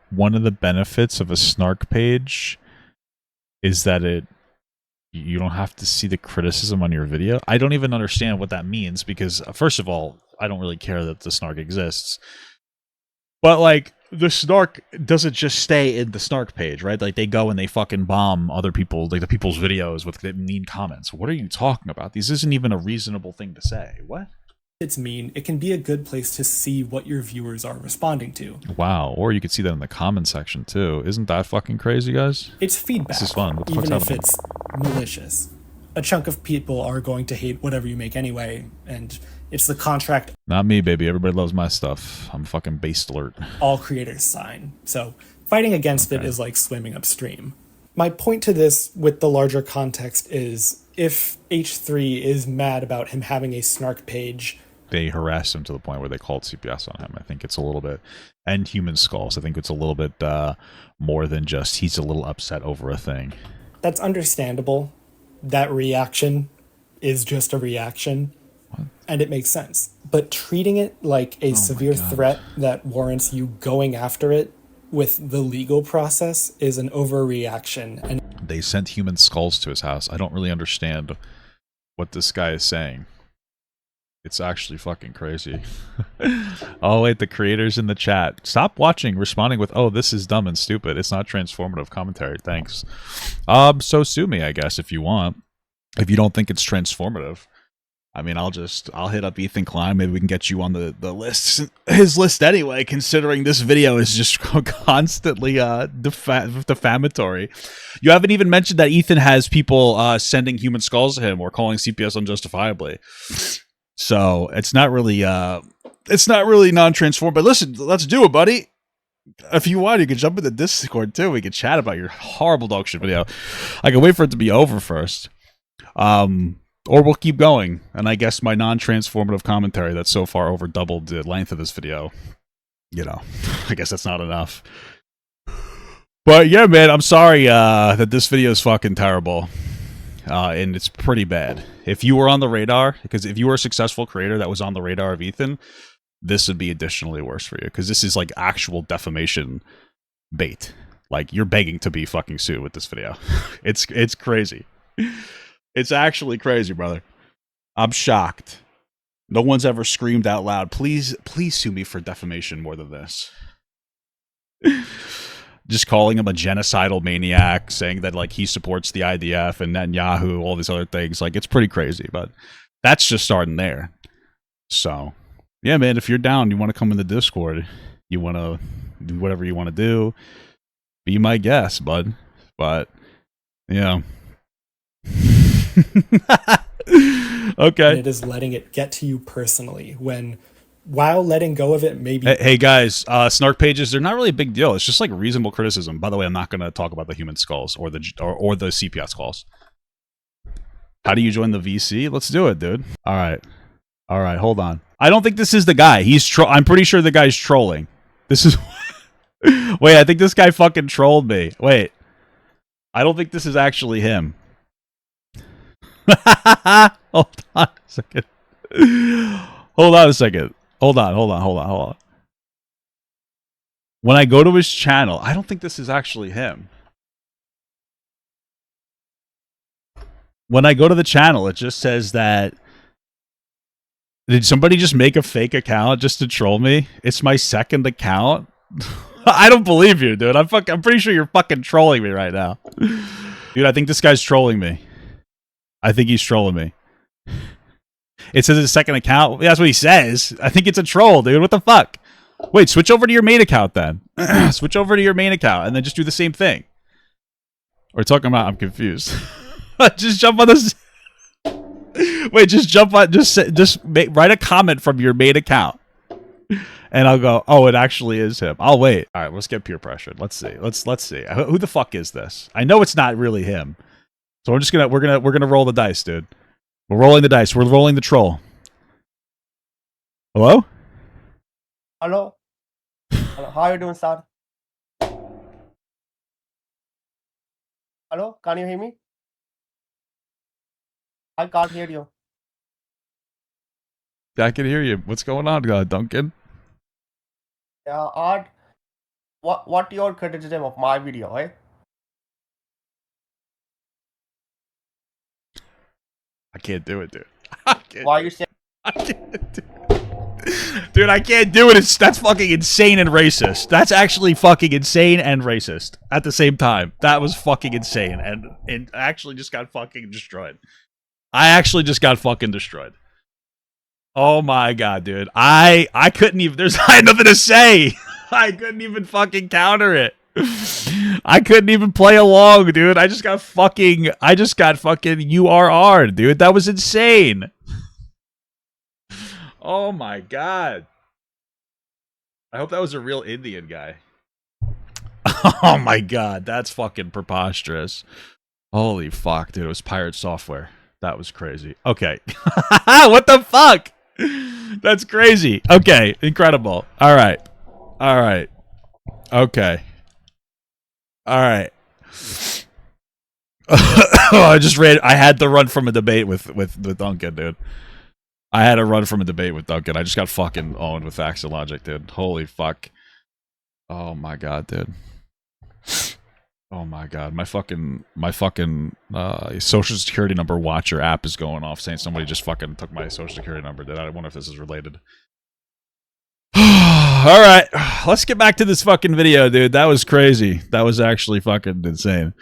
One of the benefits of a snark page is that you don't have to see the criticism on your video. I don't even understand what that means because, first of all, I don't really care that the snark exists. But, like, the snark doesn't just stay in the snark page, right? Like, they go and they fucking bomb other people, like the people's videos with mean comments. What are you talking about? This isn't even a reasonable thing to say. What? It's mean. It can be a good place to see what your viewers are responding to. Wow. Or you could see that in the comment section, too. Isn't that fucking crazy, guys? It's feedback. This is fun. What the fuck's even if happening? It's malicious. A chunk of people are going to hate whatever you make anyway, and it's the contract. Not me, baby. Everybody loves my stuff. I'm fucking based alert. All creators sign. So fighting against it is like swimming upstream. My point to this with the larger context is if H3 is mad about him having a snark page, they harassed him to the point where they called CPS on him. I think it's a little bit, and human skulls. I think it's a little bit more than just he's a little upset over a thing. That's understandable. That reaction is just a reaction. What? And it makes sense. But treating it like a severe threat that warrants you going after it with the legal process is an overreaction. And they sent human skulls to his house. I don't really understand what this guy is saying. It's actually fucking crazy. Oh, wait, the creators in the chat. Stop watching, responding with, oh, this is dumb and stupid. It's not transformative commentary. Thanks. So sue me, I guess, if you want. If you don't think it's transformative. I mean, I'll hit up Ethan Klein. Maybe we can get you on the list, his list anyway, considering this video is just constantly defamatory. You haven't even mentioned that Ethan has people sending human skulls to him or calling CPS unjustifiably. So it's not really non-transform. But listen, let's do it, buddy. If you want, you can jump in the Discord too. We can chat about your horrible dog shit video. I can wait for it to be over first. Or we'll keep going. And I guess my non-transformative commentary that's so far over doubled the length of this video. You know, I guess that's not enough. But yeah, man, I'm sorry that this video is fucking terrible. And it's pretty bad. If you were on the radar, because if you were a successful creator that was on the radar of Ethan, this would be additionally worse for you. Because this is like actual defamation bait. Like, you're begging to be fucking sued with this video. It's crazy. It's actually crazy, brother. I'm shocked. No one's ever screamed out loud, please sue me for defamation more than this. Just calling him a genocidal maniac, saying that like he supports the IDF and Netanyahu, all these other things. Like, it's pretty crazy, but that's just starting there. So, yeah, man, if you're down, you want to come in the Discord, you want to do whatever you want to do, Be my guest, bud. But yeah. Okay. And it is letting it get to you personally when, while letting go of it, maybe. Hey guys, snark pages, they're not really a big deal. It's just like reasonable criticism. By the way, I'm not going to talk about the human skulls or the CPS calls. How do you join the VC? Let's do it, dude. All right, hold on. I don't think this is the guy. I'm pretty sure the guy's trolling. This is. Wait, I think this guy fucking trolled me. Wait, I don't think this is actually him. Hold on a second. Hold on a second. Hold on. When I go to his channel, I don't think this is actually him. When I go to the channel, it just says that. Did somebody just make a fake account just to troll me? It's my second account. I don't believe you, dude. I'm pretty sure you're fucking trolling me right now. Dude, I think this guy's trolling me. I think he's trolling me. It says his second account. That's what he says. I think it's a troll, dude. What the fuck? Wait, switch over to your main account then. Switch over to your main account and then just do the same thing. We're talking about. I'm confused. Just jump on this. Wait, just jump on. Write a comment from your main account, and I'll go. Oh, it actually is him. I'll wait. All right, let's get peer pressured. Let's see. Let's see. Who the fuck is this? I know it's not really him. So we're gonna roll the dice, dude. We're rolling the dice. We're rolling the troll. Hello? Hello? Hello? How are you doing, sir? Hello? Can you hear me? I can't hear you. I can hear you. What's going on, Duncan? Yeah, Art. What your criticism of my video, eh? I can't do it, dude. Why you say? I can't do it. Dude, I can't do it. That's fucking insane and racist. That's actually fucking insane and racist at the same time. That was fucking insane and actually just got fucking destroyed. I actually just got fucking destroyed. Oh my god, dude. I couldn't even. I had nothing to say. I couldn't even fucking counter it. I couldn't even play along, dude. I just got fucking URR'd, dude. That was insane. Oh my god. I hope that was a real Indian guy. Oh my god, that's fucking preposterous. Holy fuck, dude. It was pirate software. That was crazy. Okay. What the fuck? That's crazy. Okay, incredible. All right. Okay. All right. I had to run from a debate with Duncan, dude. I had to run from a debate with Duncan. I just got fucking owned with facts and logic, dude. Holy fuck. Oh my god, dude. Oh my god. My fucking social security number watcher app is going off saying somebody just fucking took my social security number, dude. I wonder if this is related. All right, let's get back to this fucking video, dude. That was crazy. That was actually fucking insane.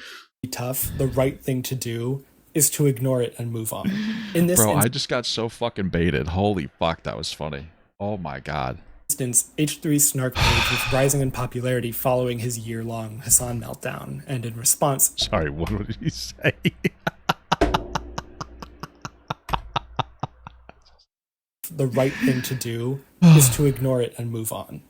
Tough. The right thing to do is to ignore it and move on. In this I just got so fucking baited. Holy fuck, that was funny. Oh my god. Instance, H3's snark page was rising in popularity following his year-long Hassan meltdown, and in response... Sorry, what did he say? The right thing to do is to ignore it and move on.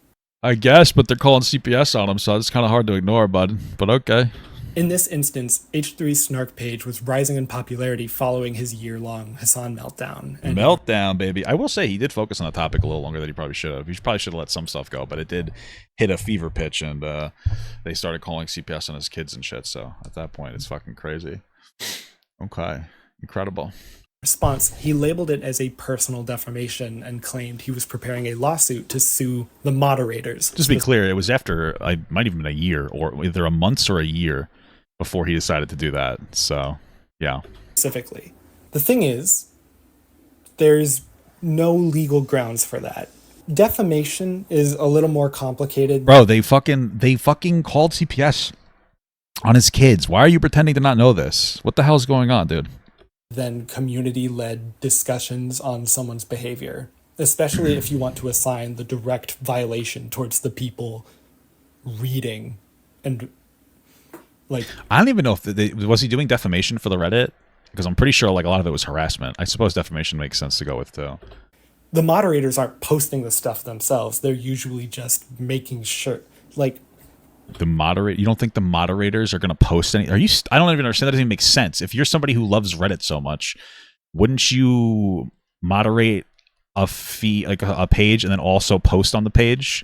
I guess, but they're calling CPS on him, so it's kind of hard to ignore, bud. But okay. In this instance, H3's snark page was rising in popularity following his year-long Hassan meltdown. And meltdown, baby. I will say he did focus on the topic a little longer than he probably should have. He probably should have let some stuff go, but it did hit a fever pitch, and they started calling CPS on his kids and shit, so at that point, it's fucking crazy. Okay. Incredible. Response, he labeled it as a personal defamation and claimed he was preparing a lawsuit to sue the moderators. Just to be clear, it was after, I might even been a year, or either a month or a year before he decided to do that. So, yeah. Specifically. The thing is, there's no legal grounds for that. Defamation is a little more complicated. Bro, they fucking called CPS on his kids. Why are you pretending to not know this? What the hell's going on, dude? Than community-led discussions on someone's behavior, especially if you want to assign the direct violation towards the people reading and Like, I don't even know if was he doing defamation for the Reddit, because I'm pretty sure like a lot of it was harassment. I suppose defamation makes sense to go with too. the moderators aren't posting the stuff themselves. They're usually just making sure, like, you don't think the moderators are going to post any? I don't even understand. That doesn't even make sense. If you're somebody who loves Reddit so much, wouldn't you moderate a feed, like a page, and then also post on the page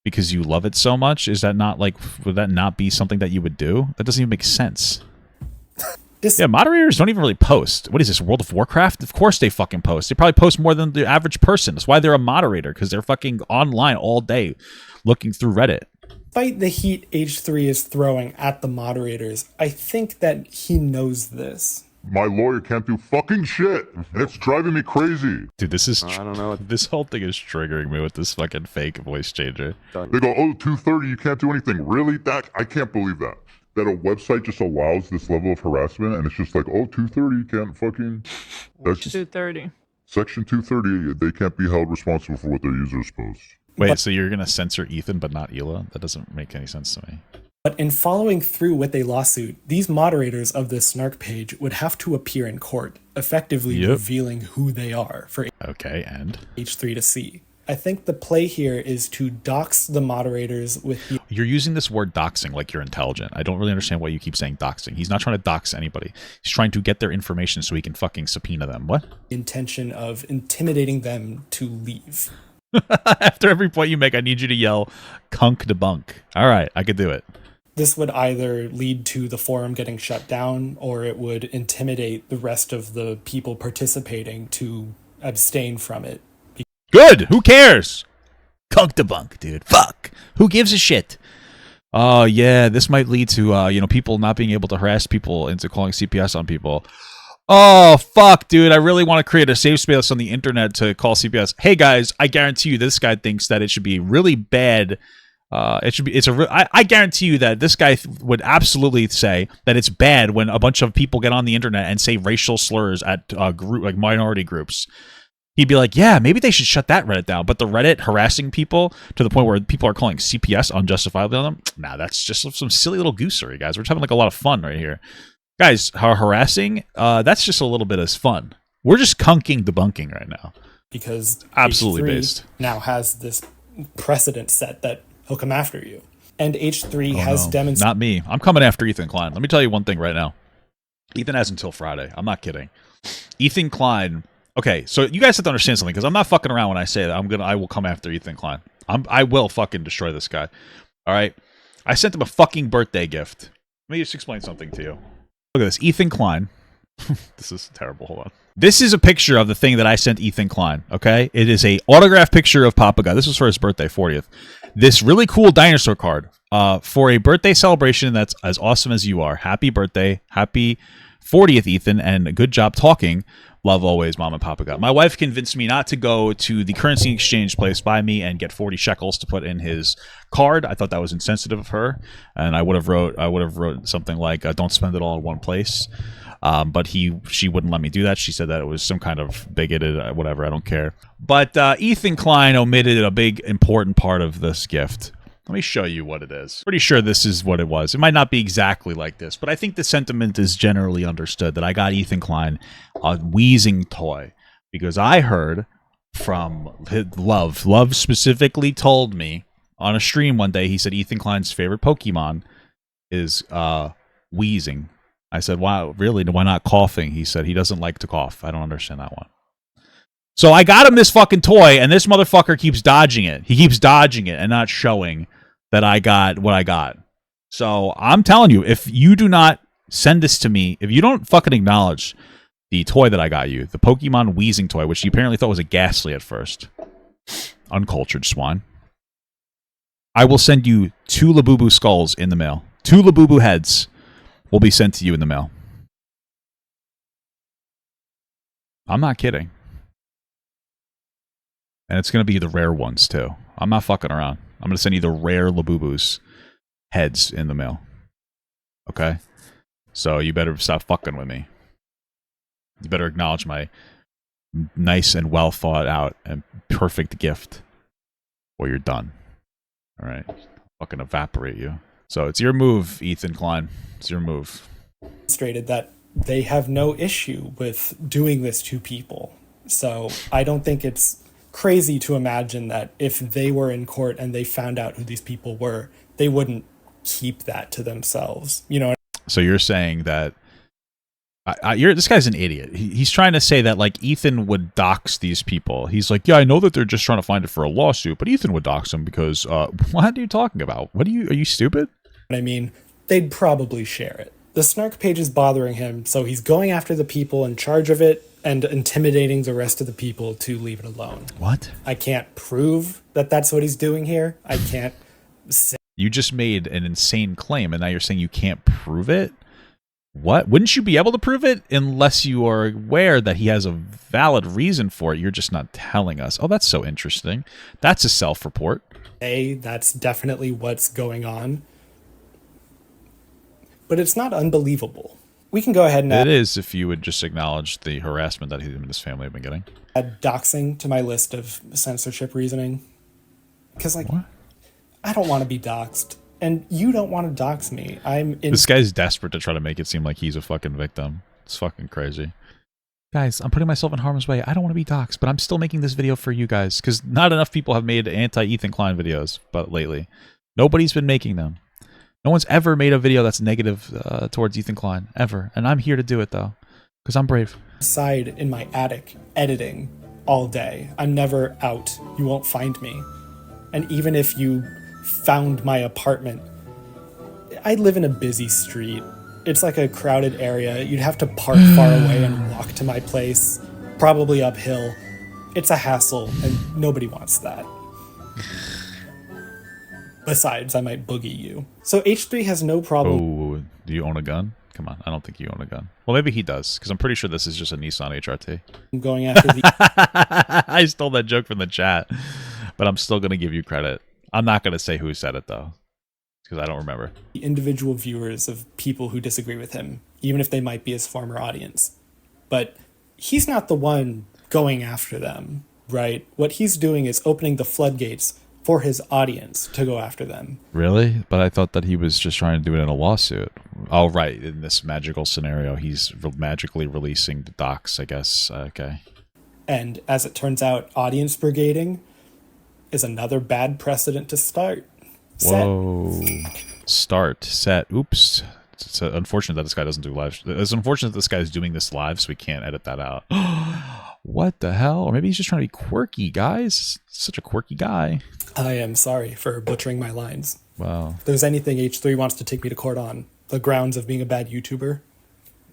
because you love it so much? Is that not like, would that not be something that you would do? That doesn't even make sense. Yeah, moderators don't even really post. What is this, World of Warcraft? Of course they fucking post. They probably post more than the average person. That's why they're a moderator, because they're fucking online all day looking through Reddit. Despite the heat H3 is throwing at the moderators, I think that he knows this. My lawyer can't do fucking shit. It's driving me crazy. Dude, this is... I don't know. This whole thing is triggering me with this fucking fake voice changer. They go, oh, 2:30, you can't do anything. Really? I can't believe that. That a website just allows this level of harassment, and it's just like, oh, 2:30, you can't fucking... That's 2:30. Section 230, they can't be held responsible for what their users post. Wait, so you're going to censor Ethan but not Hila? That doesn't make any sense to me. But in following through with a lawsuit, these moderators of this snark page would have to appear in court, effectively revealing who they are for H3 to see. I think the play here is to dox the moderators with the... You're using this word doxing like you're intelligent. I don't really understand why you keep saying doxing. He's not trying to dox anybody. He's trying to get their information so he can fucking subpoena them. What? Intention of intimidating them to leave. After every point you make, I need you to yell, "Kunk debunk." All right, I could do it. This would either lead to the forum getting shut down, or it would intimidate the rest of the people participating to abstain from it. Good! Who cares? Kunk debunk, dude. Fuck! Who gives a shit? Oh, yeah, this might lead to, people not being able to harass people into calling CPS on people. Oh, fuck, dude. I really want to create a safe space on the internet to call CPS. Hey, guys, I guarantee you this guy thinks that it should be really bad. I guarantee you that this guy would absolutely say that it's bad when a bunch of people get on the internet and say racial slurs at minority groups. He'd be like, yeah, maybe they should shut that Reddit down. But the Reddit harassing people to the point where people are calling CPS unjustifiably on them, nah, that's just some silly little goosery, guys. We're just having like a lot of fun right here. Guys, harassing, that's just a little bit of fun. We're just kunking debunking right now. Because absolutely H3 based now has this precedent set that he'll come after you. And H3 has demonstrated... Not me. I'm coming after Ethan Klein. Let me tell you one thing right now. Ethan has until Friday. I'm not kidding. Ethan Klein... Okay, so you guys have to understand something, because I'm not fucking around when I say that. I will come after Ethan Klein. I will fucking destroy this guy. All right? I sent him a fucking birthday gift. Let me just explain something to you. Look at this. Ethan Klein. This is terrible. Hold on. This is a picture of the thing that I sent Ethan Klein, okay? It is a autographed picture of Papa God. This was for his birthday, 40th. This really cool dinosaur card for a birthday celebration that's as awesome as you are. Happy birthday. Happy 40th, Ethan, and good job talking. Love always, Mom and Papa God. My wife convinced me not to go to the currency exchange place by me and get 40 shekels to put in his card. I thought that was insensitive of her, and I would have wrote something like, "Don't spend it all in one place." But she wouldn't let me do that. She said that it was some kind of bigoted, whatever. I don't care. But Ethan Klein omitted a big important part of this gift. Let me show you what it is. Pretty sure this is what it was. It might not be exactly like this, but I think the sentiment is generally understood that I got Ethan Klein a wheezing toy because I heard from Love. Love specifically told me on a stream one day, he said Ethan Klein's favorite Pokemon is wheezing. I said, wow, really? Why not coughing? He said he doesn't like to cough. I don't understand that one. So I got him this fucking toy, and this motherfucker keeps dodging it. He keeps dodging it and not showing that I got what I got. So I'm telling you, if you do not send this to me, if you don't fucking acknowledge the toy that I got you, the Pokemon wheezing toy, which you apparently thought was a ghastly at first, uncultured swine, I will send you 2 Labubu skulls in the mail. 2 Labubu heads will be sent to you in the mail. I'm not kidding. And it's going to be the rare ones, too. I'm not fucking around. I'm going to send you the rare Labubu's heads in the mail. Okay? So you better stop fucking with me. You better acknowledge my nice and well thought out and perfect gift. Or you're done. Alright? Fucking evaporate you. So it's your move, Ethan Klein. It's your move. Demonstrated that they have no issue with doing this to people. So I don't think it's crazy to imagine that if they were in court and they found out who these people were, they wouldn't keep that to themselves. You know. So you're saying that this guy's an idiot. He's trying to say that like Ethan would dox these people. He's like, yeah, I know that they're just trying to find it for a lawsuit, but Ethan would dox them because what are you talking about? Are you stupid? I mean, they'd probably share it. The snark page is bothering him, so he's going after the people in charge of it and intimidating the rest of the people to leave it alone. What? I can't prove that that's what he's doing here. I can't say. You just made an insane claim, and now you're saying you can't prove it? What? Wouldn't you be able to prove it unless you are aware that he has a valid reason for it? You're just not telling us. Oh, that's so interesting. That's a self-report. That's definitely what's going on. But it's not unbelievable. We can go ahead and it is if you would just acknowledge the harassment that him and his family have been getting. Add doxing to my list of censorship reasoning. Because, like, what? I don't want to be doxed. And you don't want to dox me. This guy's desperate to try to make it seem like he's a fucking victim. It's fucking crazy. Guys, I'm putting myself in harm's way. I don't want to be doxed, but I'm still making this video for you guys. Because not enough people have made anti-Ethan Klein videos lately. Nobody's been making them. No one's ever made a video that's negative towards Ethan Klein, ever. And I'm here to do it, though, because I'm brave. Side in my attic, editing all day. I'm never out. You won't find me. And even if you found my apartment, I live in a busy street. It's like a crowded area. You'd have to park far away and walk to my place, probably uphill. It's a hassle, and nobody wants that. Besides, I might boogie you. So H3 has no problem. Oh, do you own a gun? Come on, I don't think you own a gun. Well, maybe he does, because I'm pretty sure this is just a Nissan HRT. I'm going after the... I stole that joke from the chat, but I'm still going to give you credit. I'm not going to say who said it, though, because I don't remember. The individual viewers of people who disagree with him, even if they might be his former audience. But he's not the one going after them, right? What he's doing is opening the floodgates for his audience to go after them. Really? But I thought that he was just trying to do it in a lawsuit. Oh, right. In this magical scenario, he's magically releasing the docs, I guess. Okay. And as it turns out, audience brigading is another bad precedent to start. Whoa. Set. Oops. It's unfortunate that this guy doesn't do live. It's unfortunate that this guy's doing this live, so we can't edit that out. What the hell? Or maybe he's just trying to be quirky, guys. Such a quirky guy. I am sorry for butchering my lines. Wow. If there's anything H3 wants to take me to court on, the grounds of being a bad YouTuber,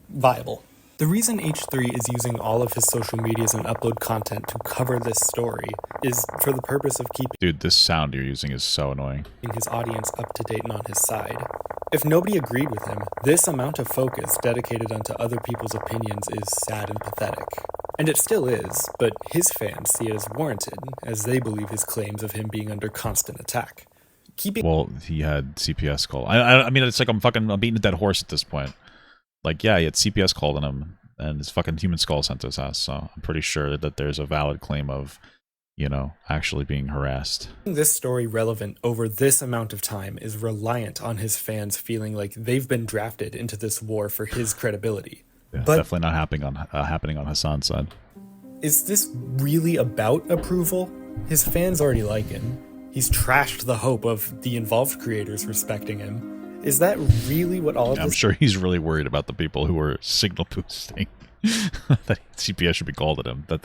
viable. The reason H3 is using all of his social medias and upload content to cover this story is for the purpose of keeping... Dude, this sound you're using is so annoying. ...his audience up to date and on his side. If nobody agreed with him, this amount of focus dedicated onto other people's opinions is sad and pathetic. And it still is, but his fans see it as warranted, as they believe his claims of him being under constant attack. Well, he had CPS call. I mean, it's like I'm beating a dead horse at this point. Like, yeah, he had CPS called on him, and his fucking human skull sent to his house, so I'm pretty sure that there's a valid claim of, you know, actually being harassed. This story relevant over this amount of time is reliant on his fans feeling like they've been drafted into this war for his credibility. Yeah, but definitely not happening on Hassan's side. Is this really about approval? His fans already like him. He's trashed the hope of the involved creators respecting him. Is that really what all of this... I'm sure he's really worried about the people who are signal boosting that CPS should be called at him, that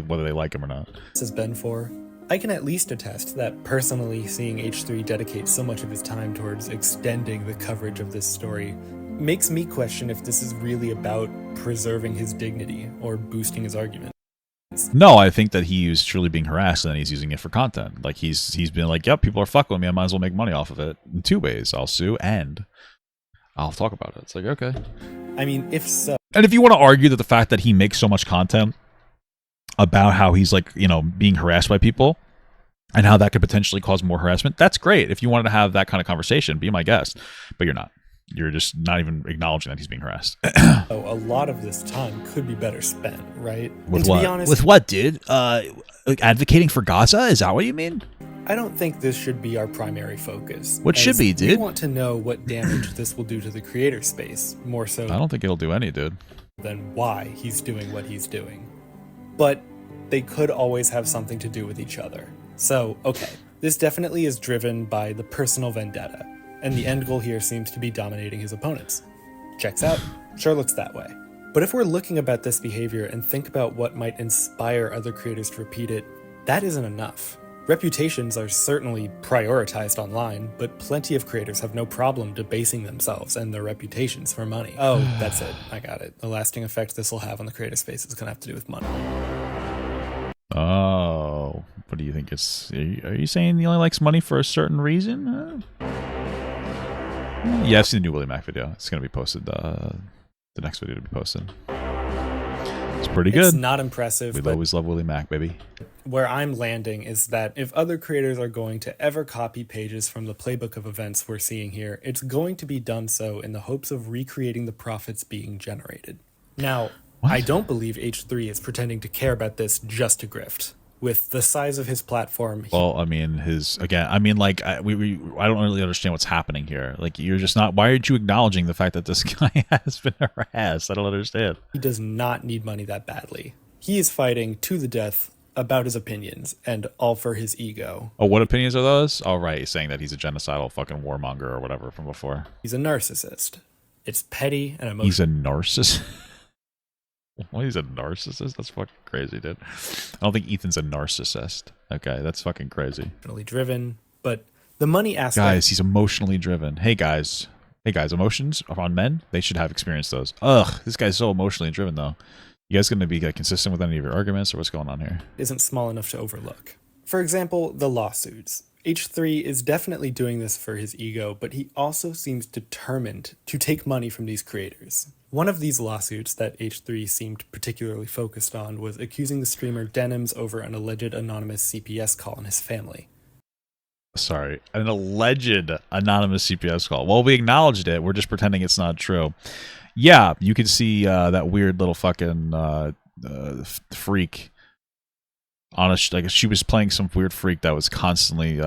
whether they like him or not. This has been for. I can at least attest that personally seeing H3 dedicate so much of his time towards extending the coverage of this story makes me question if this is really about preserving his dignity or boosting his argument. No, I think that he was truly being harassed and then he's using it for content. Like he's been like, yep, people are fucking with me, I might as well make money off of it. In two ways. I'll sue and I'll talk about it. It's like, okay. I mean, if so. And if you want to argue that the fact that he makes so much content about how he's like, you know, being harassed by people and how that could potentially cause more harassment, that's great. If you wanted to have that kind of conversation, be my guest. But you're not. You're just not even acknowledging that he's being harassed. So a lot of this time could be better spent, right? With what? Be honest, with what, dude? Advocating for Gaza? Is that what you mean? I don't think this should be our primary focus. What should be, dude? We want to know what damage this will do to the creator space, more so I don't think it'll do any, dude. Than why he's doing what he's doing. But they could always have something to do with each other. So, okay, this definitely is driven by the personal vendetta, and the end goal here seems to be dominating his opponents. Checks out, sure looks that way. But if we're looking about this behavior and think about what might inspire other creators to repeat it, that isn't enough. Reputations are certainly prioritized online, but plenty of creators have no problem debasing themselves and their reputations for money. Oh, that's it. I got it. The lasting effect this will have on the creator space is going to have to do with money. Oh, what do you think? Are you saying he only likes money for a certain reason? Yeah, I've seen the new Willie Mac video. It's going to be posted, the next video to be posted. It's pretty good. It's not impressive. We always love Willie Mac, baby. Where I'm landing is that if other creators are going to ever copy pages from the playbook of events we're seeing here, it's going to be done so in the hopes of recreating the profits being generated. Now, what? I don't believe H3 is pretending to care about this just to grift. With the size of his platform. Well, I mean, I don't really understand what's happening here. Like, you're just not, why aren't you acknowledging the fact that this guy has been harassed? I don't understand. He does not need money that badly. He is fighting to the death about his opinions and all for his ego. Oh, what opinions are those? Oh, right. He's saying that he's a genocidal fucking warmonger or whatever from before. He's a narcissist. It's petty and emotional. He's a narcissist? Well, he's a narcissist? That's fucking crazy, dude. I don't think Ethan's a narcissist. Okay, that's fucking crazy. Emotionally driven, but the money aspect... Guys, he's emotionally driven. Hey, guys, emotions on men? They should have experienced those. Ugh, this guy's so emotionally driven, though. You guys going to be consistent with any of your arguments, or what's going on here? Isn't small enough to overlook. For example, the lawsuits. H3 is definitely doing this for his ego, but he also seems determined to take money from these creators. One of these lawsuits that H3 seemed particularly focused on was accusing the streamer Denims over an alleged anonymous CPS call on his family. Sorry, an alleged anonymous CPS call. Well, we acknowledged it. We're just pretending it's not true. Yeah, you can see that weird little fucking freak. Honest, like she was playing some weird freak that was constantly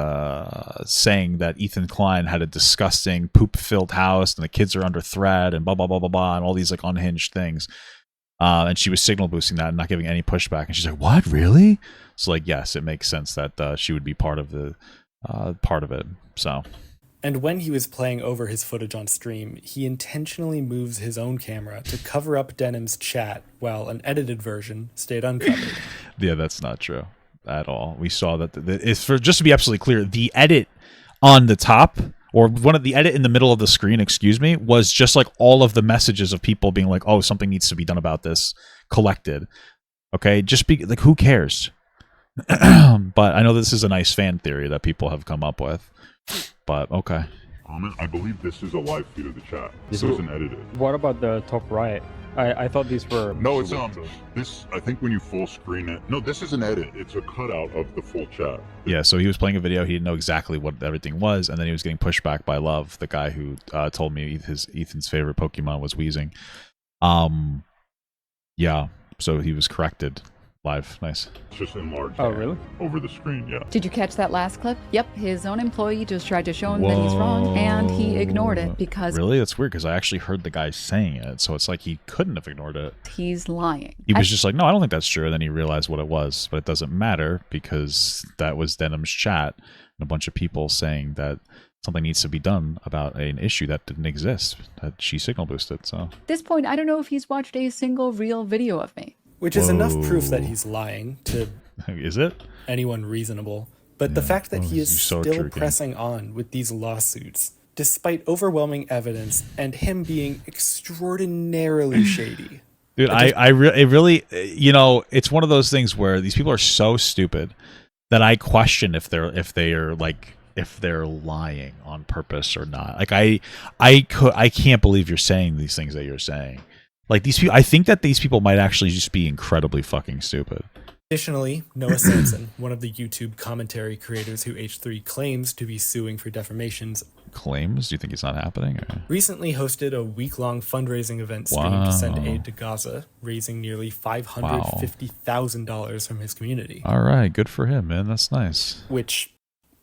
saying that Ethan Klein had a disgusting poop-filled house and the kids are under threat and blah blah blah blah blah and all these like unhinged things. And she was signal boosting that and not giving any pushback. And she's like, "What, really?" So like, yes, it makes sense that she would be part of the part of it. So. And when he was playing over his footage on stream, he intentionally moves his own camera to cover up Denim's chat while an edited version stayed uncovered. Yeah, that's not true at all. We saw that it's for, just to be absolutely clear, the edit on the top or one of the edit in the middle of the screen, excuse me, was just like all of the messages of people being like, "Oh, something needs to be done about this," collected. Okay, just be like, who cares? But I know this is a nice fan theory that people have come up with. But okay. I believe this is a live feed of the chat. This wasn't edited. What about the top right? I thought these were... No, it's this, I think when you full screen it... No, this is an edit. It's a cutout of the full chat. Yeah, so he was playing a video. He didn't know exactly what everything was, and then he was getting pushed back by Love, the guy who told me Ethan's favorite Pokemon was Weezing. Yeah, so he was corrected. Live. Nice. It's just enlarged. Oh, really? Over the screen, yeah. Did you catch that last clip? Yep, his own employee just tried to show him that he's wrong, and he ignored it because... Really? That's weird, because I actually heard the guy saying it, so it's like he couldn't have ignored it. He's lying. He was just like, no, I don't think that's true, and then he realized what it was, but it doesn't matter, because that was Denim's chat, and a bunch of people saying that something needs to be done about an issue that didn't exist, that she signal boosted, so... At this point, I don't know if he's watched a single real video of me. Which is enough proof that he's lying to is it? anyone reasonable. But the fact that he is still pressing on with these lawsuits, despite overwhelming evidence and him being extraordinarily shady. Dude, it really, you know, it's one of those things where these people are so stupid that I question if they're lying on purpose or not. Like I can't believe you're saying these things that you're saying. Like these people, I think that these people might actually just be incredibly fucking stupid. Additionally, Noah Samsen, one of the YouTube commentary creators who H3 claims to be suing for defamations, claims? Do you think it's not happening? Or? Recently hosted a week-long fundraising event stream to send aid to Gaza, raising nearly $550,000 from his community. All right, good for him, man. That's nice. Which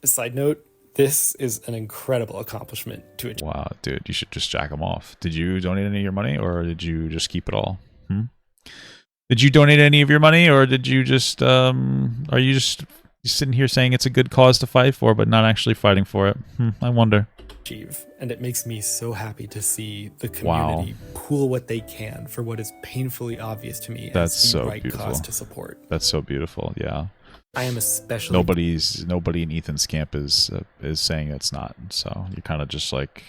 Side note, this is an incredible accomplishment to achieve. Wow, dude, you should just jack him off. Did you donate any of your money, or did you just keep it all? Did you donate any of your money, or did you just, are you just sitting here saying it's a good cause to fight for, but not actually fighting for it? I wonder. And it makes me so happy to see the community pool what they can for what is painfully obvious to me That's as the so right beautiful. cause to support. That's so beautiful, yeah. I am especially nobody in Ethan's camp is saying it's not. So you're kind of just like,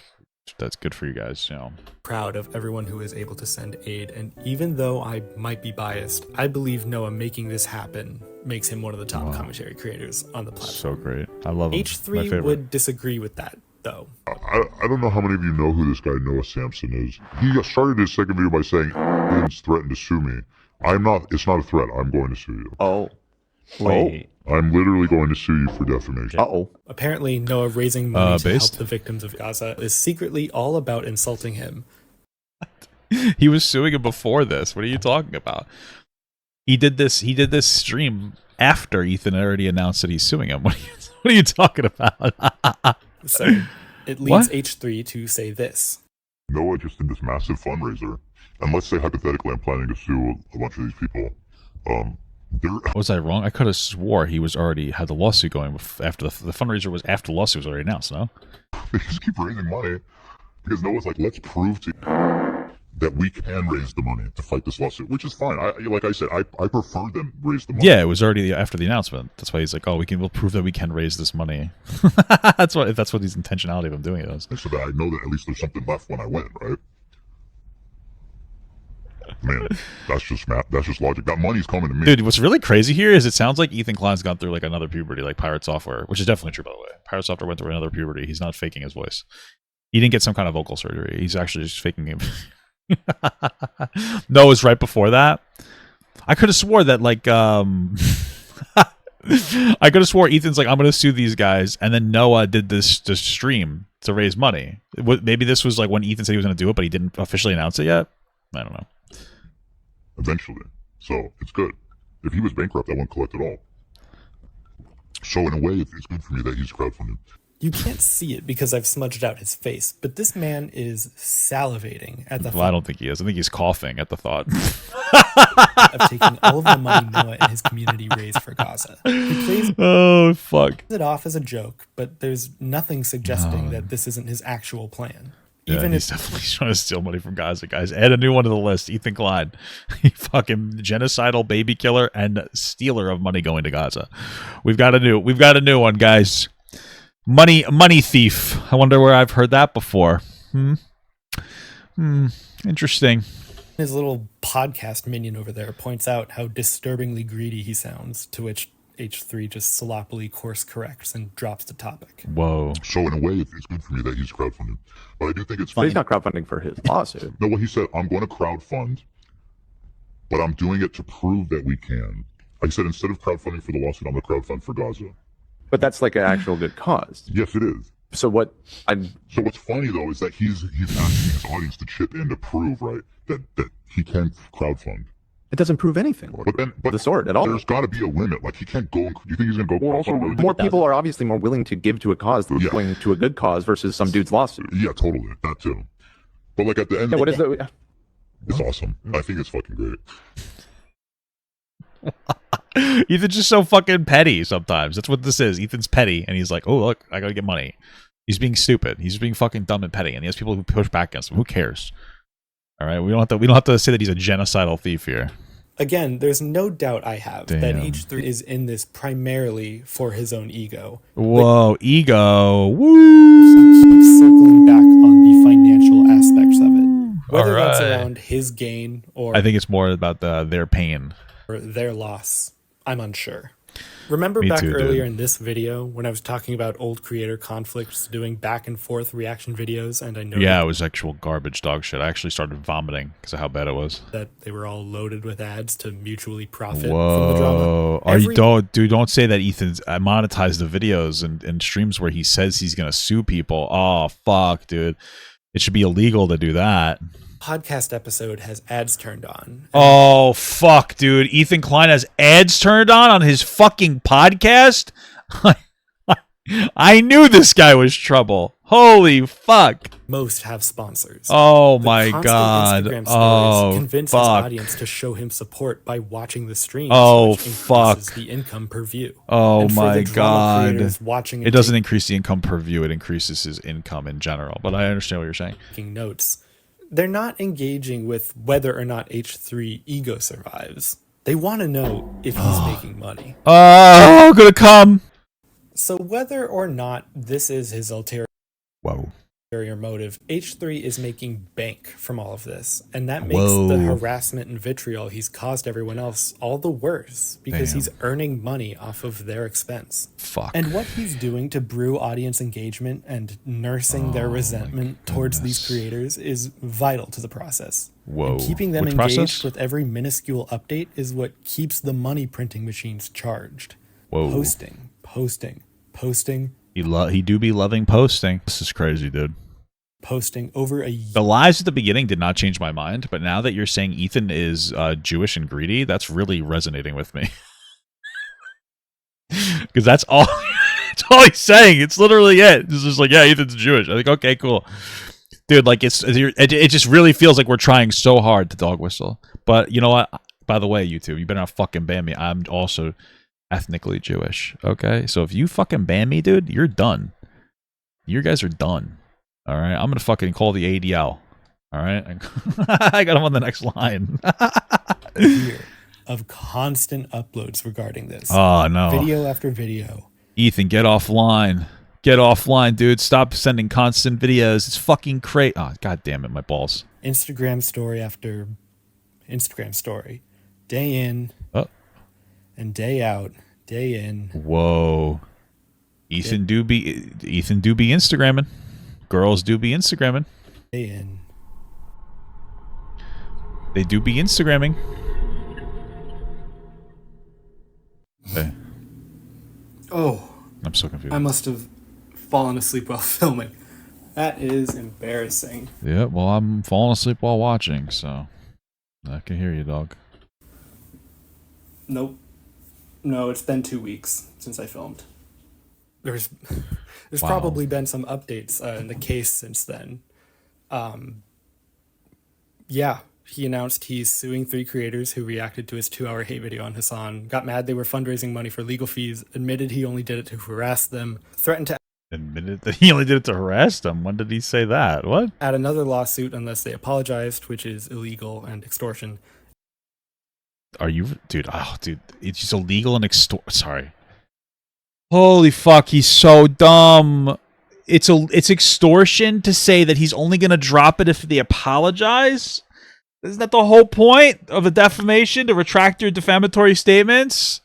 that's good for you guys, you know. proud of everyone who is able to send aid, and even though I might be biased, I believe Noah making this happen makes him one of the top commentary creators on the platform. So great. I love him. H3 would disagree with that, though. I don't know how many of you know who this guy Noah Samsen is. He started his second video by saying, "Ethan's threatened to sue me." I'm not. It's not a threat. I'm going to sue you. Oh. Wait. I'm literally going to sue you for defamation. Uh-oh. Apparently, Noah raising money to help the victims of Gaza is secretly all about insulting him. He was suing him before this. What are you talking about? He did this stream after Ethan already announced that he's suing him. What are you talking about? So it leads H3 to say this. Noah just did this massive fundraiser, and let's say hypothetically I'm planning to sue a bunch of these people. Was I wrong? I could have swore he was already had the lawsuit going after the fundraiser was after the lawsuit was already announced. No, they just keep raising money because Noah's like, let's prove to you that we can raise the money to fight this lawsuit, which is fine. Like I said, I prefer them raise the money. Yeah, it was already after the announcement. That's why he's like, oh, we'll prove that we can raise this money. that's what his intentionality of him doing it was. So that I know that at least there's something left when I win, right? Man, that's just math. That's just logic. That money's coming to me. Dude, what's really crazy here is it sounds like Ethan Klein's gone through like another puberty, like Pirate Software, which is definitely true, by the way. Pirate Software went through another puberty. He's not faking his voice. He didn't get some kind of vocal surgery. He's actually just faking him. No, it was right before that. I could have swore that like I could have swore Ethan's like, I'm going to sue these guys, and then Noah did this stream to raise money. Maybe this was like when Ethan said he was going to do it, but he didn't officially announce it yet. I don't know. Eventually. So, it's good. If he was bankrupt, I won't collect at all. So, in a way, it's good for me that he's crowdfunded. You can't see it because I've smudged out his face, but this man is salivating at the thought. Well, I don't think he is. I think he's coughing at the thought. Of taking all of the money Noah and his community raised for Gaza. He plays it off as a joke, but there's nothing suggesting that this isn't his actual plan. Yeah, Even he's definitely trying to steal money from Gaza, guys. Add a new one to the list. Ethan Klein. He fucking genocidal baby killer and stealer of money going to Gaza. We've got a new one, guys. Money thief. I wonder where I've heard that before. Interesting. His little podcast minion over there points out how disturbingly greedy he sounds, to which H3 just sloppily course corrects and drops the topic. Whoa. So in a way, it's good for me that he's crowdfunded. But I do think it's funny. But he's not crowdfunding for his lawsuit. No, what he said, I'm going to crowdfund, but I'm doing it to prove that we can. I said, instead of crowdfunding for the lawsuit, I'm going to crowdfund for Gaza. But that's like an actual good cause. Yes, it is. So what's funny though is that he's asking his audience to chip in to prove, right, that he can crowdfund. It doesn't prove anything. But the sort at all. There's got to be a limit. Like he can't go. You think he's going to go? Well, also, more people are obviously more willing to give to a cause than going to a good cause versus some dude's lawsuit. Yeah, totally. That too. But like at the end, what is the? It's awesome. I think it's fucking great. Ethan's just so fucking petty sometimes. That's what this is. Ethan's petty, and he's like, oh, look, I gotta get money. He's being stupid. He's being fucking dumb and petty, and he has people who push back against him. Who cares? All right, we don't have to say that he's a genocidal thief here. Again, there's no doubt I have that H3 is in this primarily for his own ego. Whoa, ego. Woo! Circling back on the financial aspects of it. Whether that's around his gain or... I think it's more about their pain. Or their loss. I'm unsure. Remember back earlier in this video when I was talking about old creator conflicts doing back and forth reaction videos, and I know it was actual garbage dog shit. I actually started vomiting because of how bad it was. That they were all loaded with ads to mutually profit from the drama. Don't say that Ethan's monetized the videos and streams where he says he's gonna sue people. Oh fuck, dude. It should be illegal to do that. Podcast episode has ads turned on. Oh fuck, dude! Ethan Klein has ads turned on his fucking podcast. I knew this guy was trouble. Holy fuck. Most have sponsors. Oh The my constant god. Instagram stories Oh convince his fuck. audience to show him support by watching the streams, Oh which increases fuck. the income per view. Oh And for my the drama god. creators watching It doesn't increase the income per view, it increases his income in general. But I understand what you're saying. taking notes, they're not engaging with whether or not H3 ego survives. They want to know if he's making money. Oh, gonna come. So whether or not this is his ulterior Whoa. motive, H3 is making bank from all of this, and that makes the harassment and vitriol he's caused everyone else all the worse, because he's earning money off of their expense. Fuck. And what he's doing to brew audience engagement and nursing their resentment towards these creators is vital to the process. Whoa. And keeping them Which engaged process? with every minuscule update is what keeps the money printing machines charged. Whoa. Posting. He do be loving posting. This is crazy, dude. Posting over a year. The lies at the beginning did not change my mind, but now that you're saying Ethan is Jewish and greedy, that's really resonating with me. Because that's all. That's all he's saying. It's literally it. It's just like, yeah, Ethan's Jewish. I think, okay, cool, dude. Like it just really feels like we're trying so hard to dog whistle. But you know what? By the way, YouTube, you better not fucking ban me. I'm also ethnically Jewish. Okay, so if you fucking ban me, dude, you're done. You guys are done. All right, I'm gonna fucking call the ADL. All right, I got him on the next line. Year of constant uploads regarding this. Oh no! Video after video. Ethan, get offline. Get offline, dude. Stop sending constant videos. It's fucking crazy. Oh, god damn it, my balls. Instagram story after Instagram story. Day in and day out. Day in. Whoa. Ethan do be Instagramming. Girls do be Instagramming. Day in. They do be Instagramming. Okay. Oh. I'm so confused. I must have fallen asleep while filming. That is embarrassing. Yeah, well, I'm falling asleep while watching, so I can hear you, dog. Nope. No, it's been 2 weeks since I filmed. There's probably been some updates in the case since then. Yeah, he announced he's suing 3 creators who reacted to his 2-hour hate video on Hassan, got mad they were fundraising money for legal fees, admitted he only did it to harass them, threatened to Admitted that he only did it to harass them. When did he say that? What? add another lawsuit unless they apologized, which is illegal and extortion. Are you, dude? Oh, dude, it's just illegal and Sorry. Holy fuck, he's so dumb. It's extortion to say that he's only gonna drop it if they apologize. Isn't that the whole point of a defamation, to retract your defamatory statements?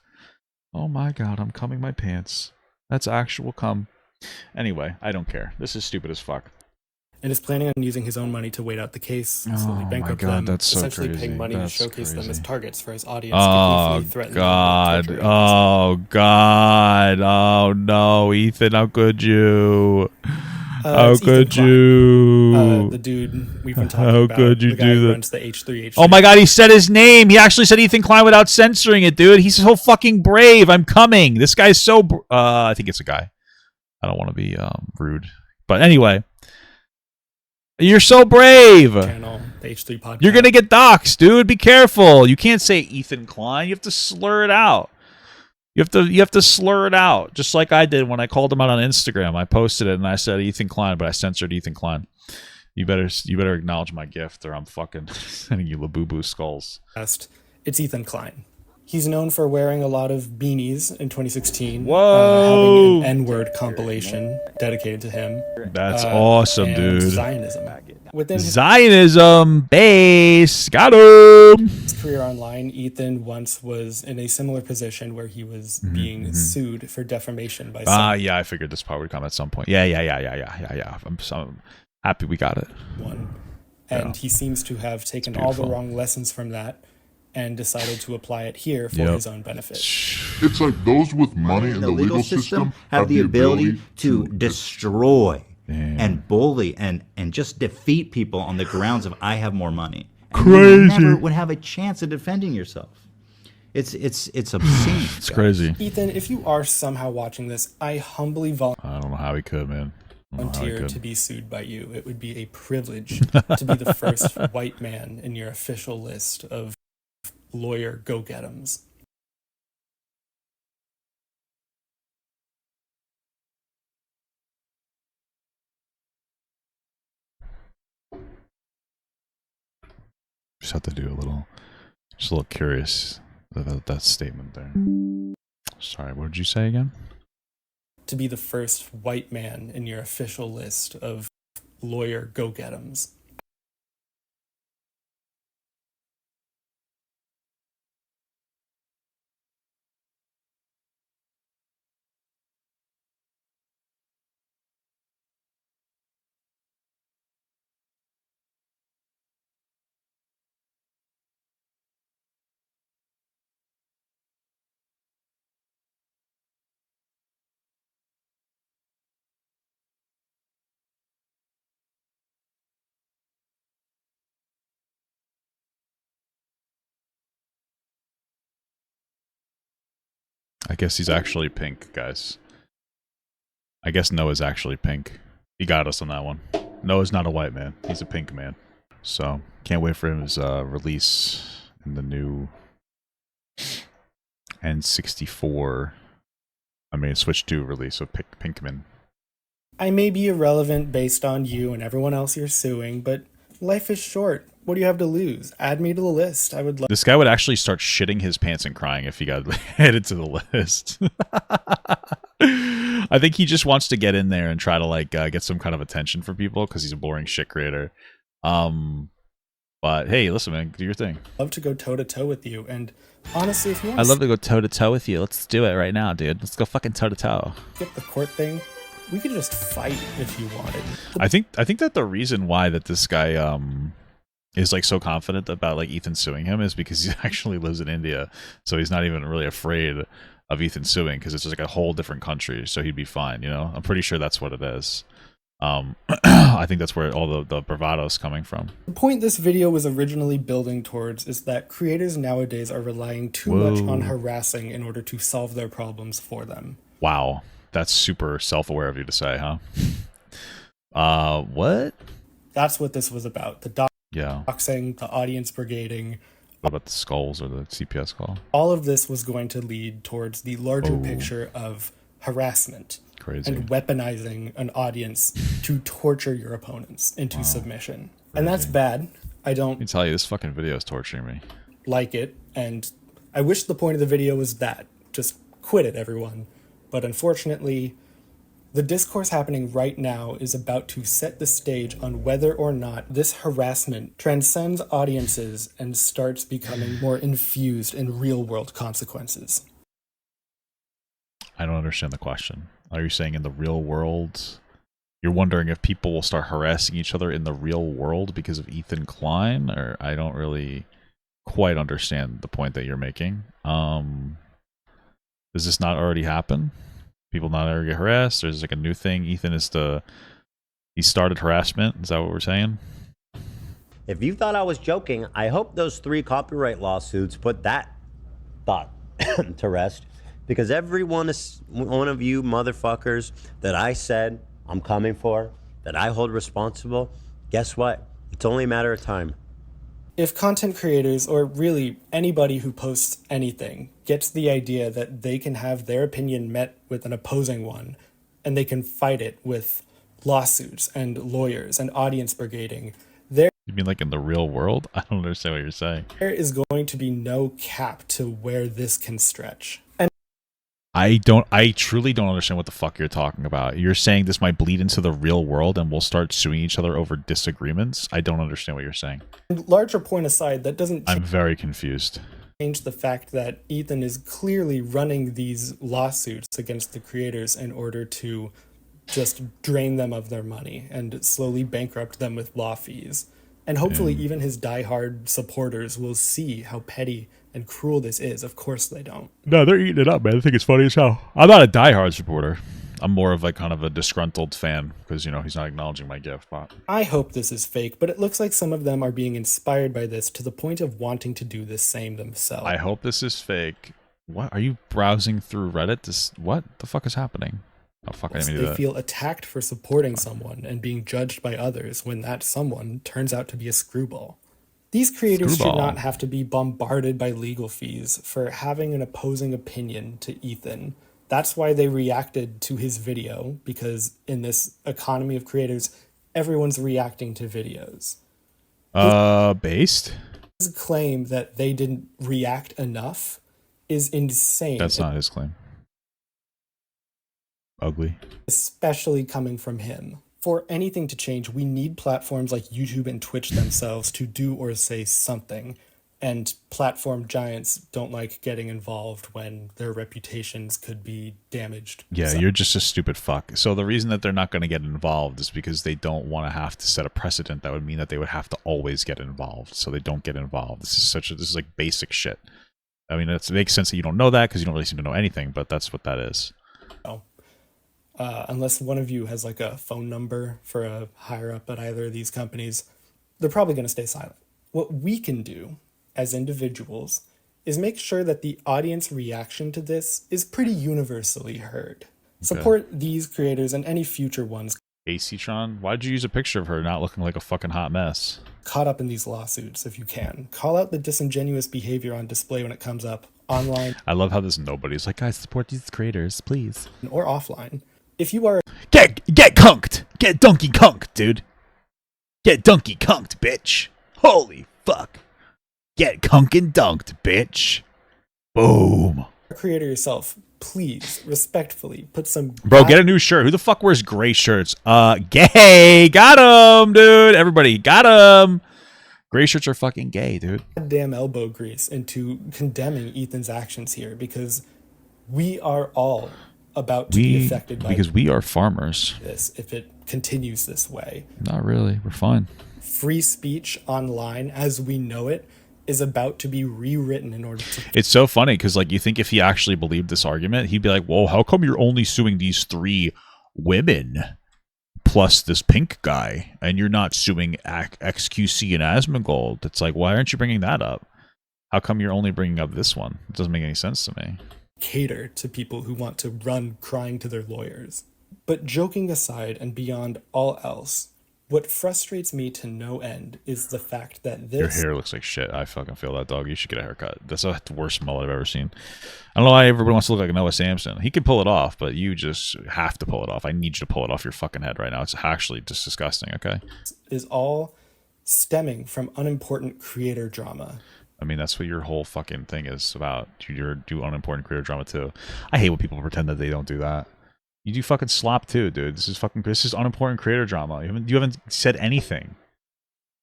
Oh my god, I'm cumming my pants. That's actual cum. Anyway, I don't care. This is stupid as fuck. And is planning on using his own money to wait out the case, slowly Oh bankrupt my god, them, that's so essentially crazy. paying money That's to showcase them as crazy. targets for his audience. Oh to threaten god. them with torture. Oh god. Oh no, Ethan, how could you? How It's Ethan could Klein, you? the dude we've been talking How about. could you the guy do who that? runs the H3. Oh my god, he said his name. He actually said Ethan Klein without censoring it, dude. He's so fucking brave. I'm coming. This guy's so I think it's a guy. I don't want to be rude. But anyway, you're so brave. Channel, the H3 podcast. You're going to get doxxed, dude. Be careful. You can't say Ethan Klein. You have to slur it out. You have to slur it out, just like I did when I called him out on Instagram. I posted it and I said Ethan Klein, but I censored Ethan Klein. You better acknowledge my gift, or I'm fucking sending you Labubu skulls. It's Ethan Klein. He's known for wearing a lot of beanies in 2016. Whoa! Having an N-word compilation dedicated to him. That's awesome, and dude. Zionism. Within his Zionism base. Got him. career online, Ethan once was in a similar position where he was being sued for defamation by Yeah, I figured this part would come at some point. Yeah. I'm so happy we got it. someone. And he seems to have taken all the wrong lessons from that and decided to apply it here for his own benefit. It's like those with money in the legal system have the ability to destroy and bully and just defeat people on the grounds of I have more money. And you never would have a chance of defending yourself. It's obscene. It's crazy. Ethan, if you are somehow watching this, I humbly I don't know how he could, man. volunteer to be sued by you. It would be a privilege to be the first white man in your official list of lawyer go-get-ems. Just have to do just a little curious about that statement there. Sorry, what did you say again? To be the first white man in your official list of lawyer go-get-ems. I guess he's actually pink, guys. I guess Noah's actually pink. He got us on that one. Noah's not a white man. He's a pink man. So, can't wait for his release in the new N64. I mean, Switch 2 release of Pinkman. I may be irrelevant based on you and everyone else you're suing, but life is short. What do you have to lose? Add me to the list. I would love. This guy would actually start shitting his pants and crying if he got added to the list. I think he just wants to get in there and try to like get some kind of attention for people because he's a boring shit creator. But hey, listen, man, do your thing. Love to go toe to toe with you, and honestly, if you want I'd love to go toe to toe with you. Let's do it right now, dude. Let's go fucking toe to toe. skip the court thing, we could just fight if you wanted. I think that the reason why that this guy is like so confident about like Ethan suing him is because he actually lives in India, so he's not even really afraid of Ethan suing because it's just like a whole different country, so he'd be fine. You know, I'm pretty sure that's what it is. I think that's where all the bravado is coming from. The point this video was originally building towards is that creators nowadays are relying too much on harassing in order to solve their problems for them. Wow, that's super self-aware of you to say, huh? What? That's what this was about. The doxing, the audience brigading. What about the skulls or the CPS call? All of this was going to lead towards the larger picture of harassment. Crazy. And weaponizing an audience to torture your opponents into submission. And that's bad. I don't Let me tell you, this fucking video is torturing me. like it, and I wish the point of the video was that. Just quit it, everyone. But unfortunately, the discourse happening right now is about to set the stage on whether or not this harassment transcends audiences and starts becoming more infused in real-world consequences. I don't understand the question. Are you saying in the real world, you're wondering if people will start harassing each other in the real world because of Ethan Klein? Or I don't really quite understand the point that you're making. Does this not already happen? People not ever get harassed? There's like a new thing. Ethan is he started harassment. Is that what we're saying? If you thought I was joking, I hope those 3 copyright lawsuits put that thought to rest. Because every one of you motherfuckers that I said I'm coming for, that I hold responsible, guess what? It's only a matter of time. If content creators, or really anybody who posts anything, gets the idea that they can have their opinion met with an opposing one, and they can fight it with lawsuits and lawyers and audience brigading, there You mean like in the real world? I don't understand what you're saying. There is going to be no cap to where this can stretch. I truly don't understand what the fuck you're talking about. You're saying this might bleed into the real world and we'll start suing each other over disagreements? I don't understand what you're saying. And larger point aside, that doesn't I'm very confused. Change the fact that Ethan is clearly running these lawsuits against the creators in order to just drain them of their money and slowly bankrupt them with law fees. And hopefully even his diehard supporters will see how petty and cruel this is. Of course they don't. No, they're eating it up, man. I think it's funny as hell. I'm not a diehard supporter. I'm more of like kind of a disgruntled fan because, you know, he's not acknowledging my gift. But I hope this is fake, but it looks like some of them are being inspired by this to the point of wanting to do the same themselves. I hope this is fake. What? Are you browsing through Reddit? What the fuck is happening? Oh, fuck, I didn't mean to do They that. feel attacked for supporting someone and being judged by others when that someone turns out to be a screwball. These creators should not have to be bombarded by legal fees for having an opposing opinion to Ethan. That's why they reacted to his video, because in this economy of creators, everyone's reacting to videos. Based? His claim that they didn't react enough is insane. That's not his claim. Ugly. Especially coming from him. For anything to change, we need platforms like YouTube and Twitch themselves to do or say something. And platform giants don't like getting involved when their reputations could be damaged. Yeah, you're just a stupid fuck. So the reason that they're not going to get involved is because they don't want to have to set a precedent that would mean that they would have to always get involved. So they don't get involved. This is like basic shit. I mean, it makes sense that you don't know that because you don't really seem to know anything, but that's what that is. Unless one of you has like a phone number for a higher up at either of these companies, they're probably going to stay silent. What we can do as individuals is make sure that the audience reaction to this is pretty universally heard. Okay. Support these creators and any future ones. AC-tron, why'd you use a picture of her not looking like a fucking hot mess? Caught up in these lawsuits if you can. Call out the disingenuous behavior on display when it comes up online. I love how there's nobody's like, guys, support these creators, please. Or offline. If you are get conked, get donkey conked, dude. Get donkey conked, bitch. Holy fuck. Get kunk and dunked, bitch. Boom. A creator yourself, please respectfully put some. Bro, get a new shirt. Who the fuck wears gray shirts? Gay. Got him, dude. Everybody got him. Gray shirts are fucking gay, dude. Goddamn elbow grease into condemning Ethan's actions here because we are all about to be affected by because we are farmers. This if it continues this way. Not really. We're fine. Free speech online as we know it is about to be rewritten in order to. It's so funny because like you think if he actually believed this argument, he'd be like, "Whoa, how come you're only suing these 3 women plus this pink guy, and you're not suing XQC and Asmongold?" It's like, why aren't you bringing that up? How come you're only bringing up this one? It doesn't make any sense to me. Cater to people who want to run crying to their lawyers. But joking aside and beyond all else, what frustrates me to no end is the fact that this... Your hair looks like shit. I fucking feel that, dog. You should get a haircut. That's the worst mullet I've ever seen. I don't know why everybody wants to look like Noah Samsen. He can pull it off, but you just have to pull it off. I need you to pull it off your fucking head right now. It's actually just disgusting, okay? Is all stemming from unimportant creator drama. I mean, that's what your whole fucking thing is about. You do unimportant creator drama too. I hate when people pretend that they don't do that. You do fucking slop too, dude. This is unimportant creator drama. You haven't said anything.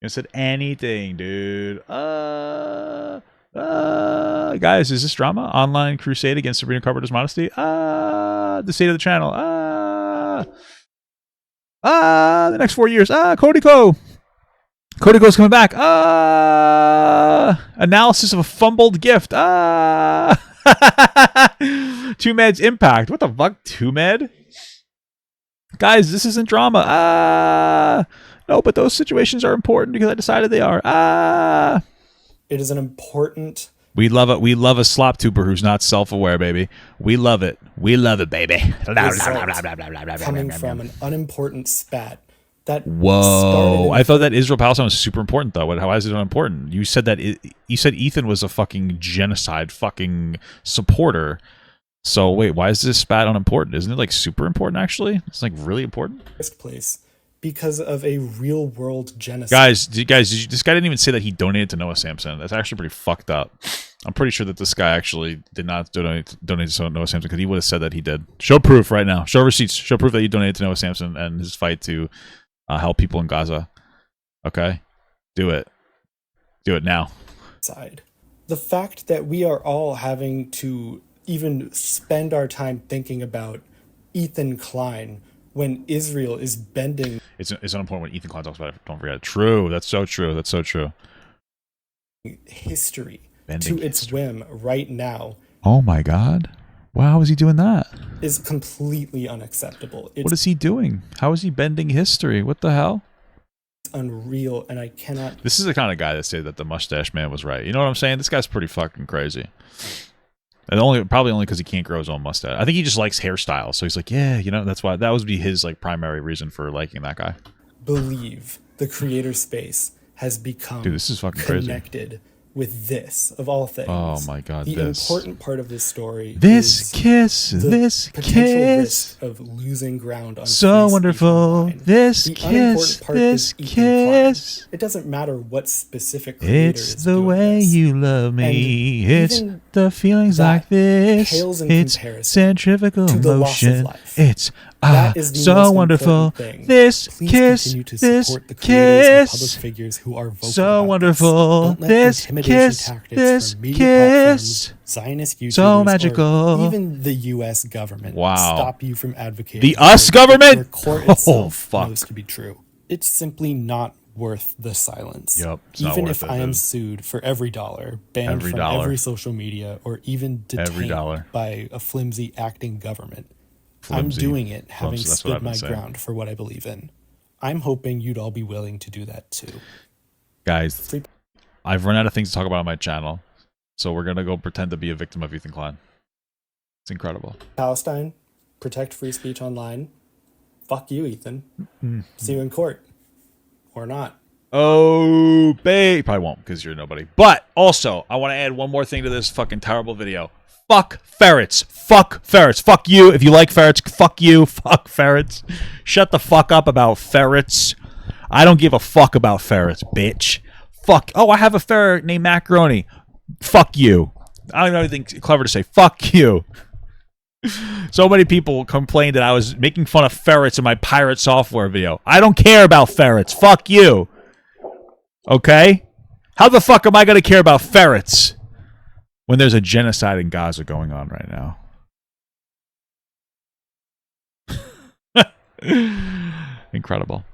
You haven't said anything, dude. Guys, is this drama? Online crusade against Sabrina Carpenter's modesty? The state of the channel. The next 4 years. Cody Co. Cody Co's coming back. Analysis of a fumbled gift. 2Med's impact. What the fuck? 2Med? Guys, this isn't drama. No, but those situations are important because I decided they are. It is an important... We love it. We love a slop tuber who's not self-aware, baby. We love it. We love it, baby. Coming from an unimportant spat. Whoa! I thought that Israel-Palestine was super important, though. How is it unimportant? You said that you said Ethan was a fucking genocide fucking supporter. So wait, why is this spat unimportant? Isn't it like super important? Actually, it's like really important. First place because of a real-world genocide. Guys, this guy didn't even say that he donated to Noah Samsen. That's actually pretty fucked up. I'm pretty sure that this guy actually did not donate to Noah Samsen because he would have said that he did. Show proof right now. Show receipts. Show proof that you donated to Noah Samsen and his fight to help people in Gaza. Okay? Do it. Do it now. The fact that we are all having to even spend our time thinking about Ethan Klein when Israel is bending... It's unimportant when Ethan Klein talks about it. Don't forget. True. That's so true. That's so true. History bending to its whim right now. Oh my God. Wow, how is he doing that? Is completely unacceptable. It's What is he doing? How is he bending history? What the hell? unreal, and I cannot. This is the kind of guy that say that the mustache man was right. You know what I'm saying? This guy's pretty fucking crazy. And probably only because he can't grow his own mustache. I think he just likes hairstyles. So he's like, yeah, you know, that's why that would be his like primary reason for liking that guy. Believe the creator space has become Dude, this is fucking crazy. Connected with this, of all things. Oh my god, the this. important part of this story This is kiss, the this potential kiss. risk of losing ground on So free speech wonderful. online. This The kiss, unimportant part this is Ethan Klein. kiss. It doesn't matter what specific creator It's is the doing way this. you love me. And It's even the feelings that like this. pales in It's comparison centrifugal to the loss of motion. life. It's That is the so most wonderful. important thing. This Please kiss, continue to this support the creators and public kiss. figures who are vocal So about wonderful. This. Don't let This intimidation kiss, tactics this from media kiss. platforms, Zionist YouTubers, So magical. or even the U.S. government Wow. stop you from advocating The for us government? Your court Oh, itself fuck. knows to be true. It's simply not worth the silence. Yup, it's not Even worth if it, I am dude. sued for every dollar, banned Every from dollar. every social media, or even Every detained dollar. by a flimsy acting government. Flimsy. I'm doing it, having Flimsy, that's what I've stood been my saying. ground for what I believe in. I'm hoping you'd all be willing to do that too. Guys, I've run out of things to talk about on my channel. So we're going to go pretend to be a victim of Ethan Klein. It's incredible. Palestine, protect free speech online. Fuck you, Ethan. See you in court. Or not. Oh, babe. Probably won't because you're nobody. But also, I want to add one more thing to this fucking terrible video. Fuck ferrets. Fuck ferrets. Fuck you. If you like ferrets, fuck you. Fuck ferrets. Shut the fuck up about ferrets. I don't give a fuck about ferrets, bitch. Fuck. Oh, I have a ferret named Macaroni. Fuck you. I don't know anything clever to say. Fuck you. So many people complained that I was making fun of ferrets in my pirate software video. I don't care about ferrets. Fuck you. Okay? How the fuck am I going to care about ferrets when there's a genocide in Gaza going on right now? Incredible.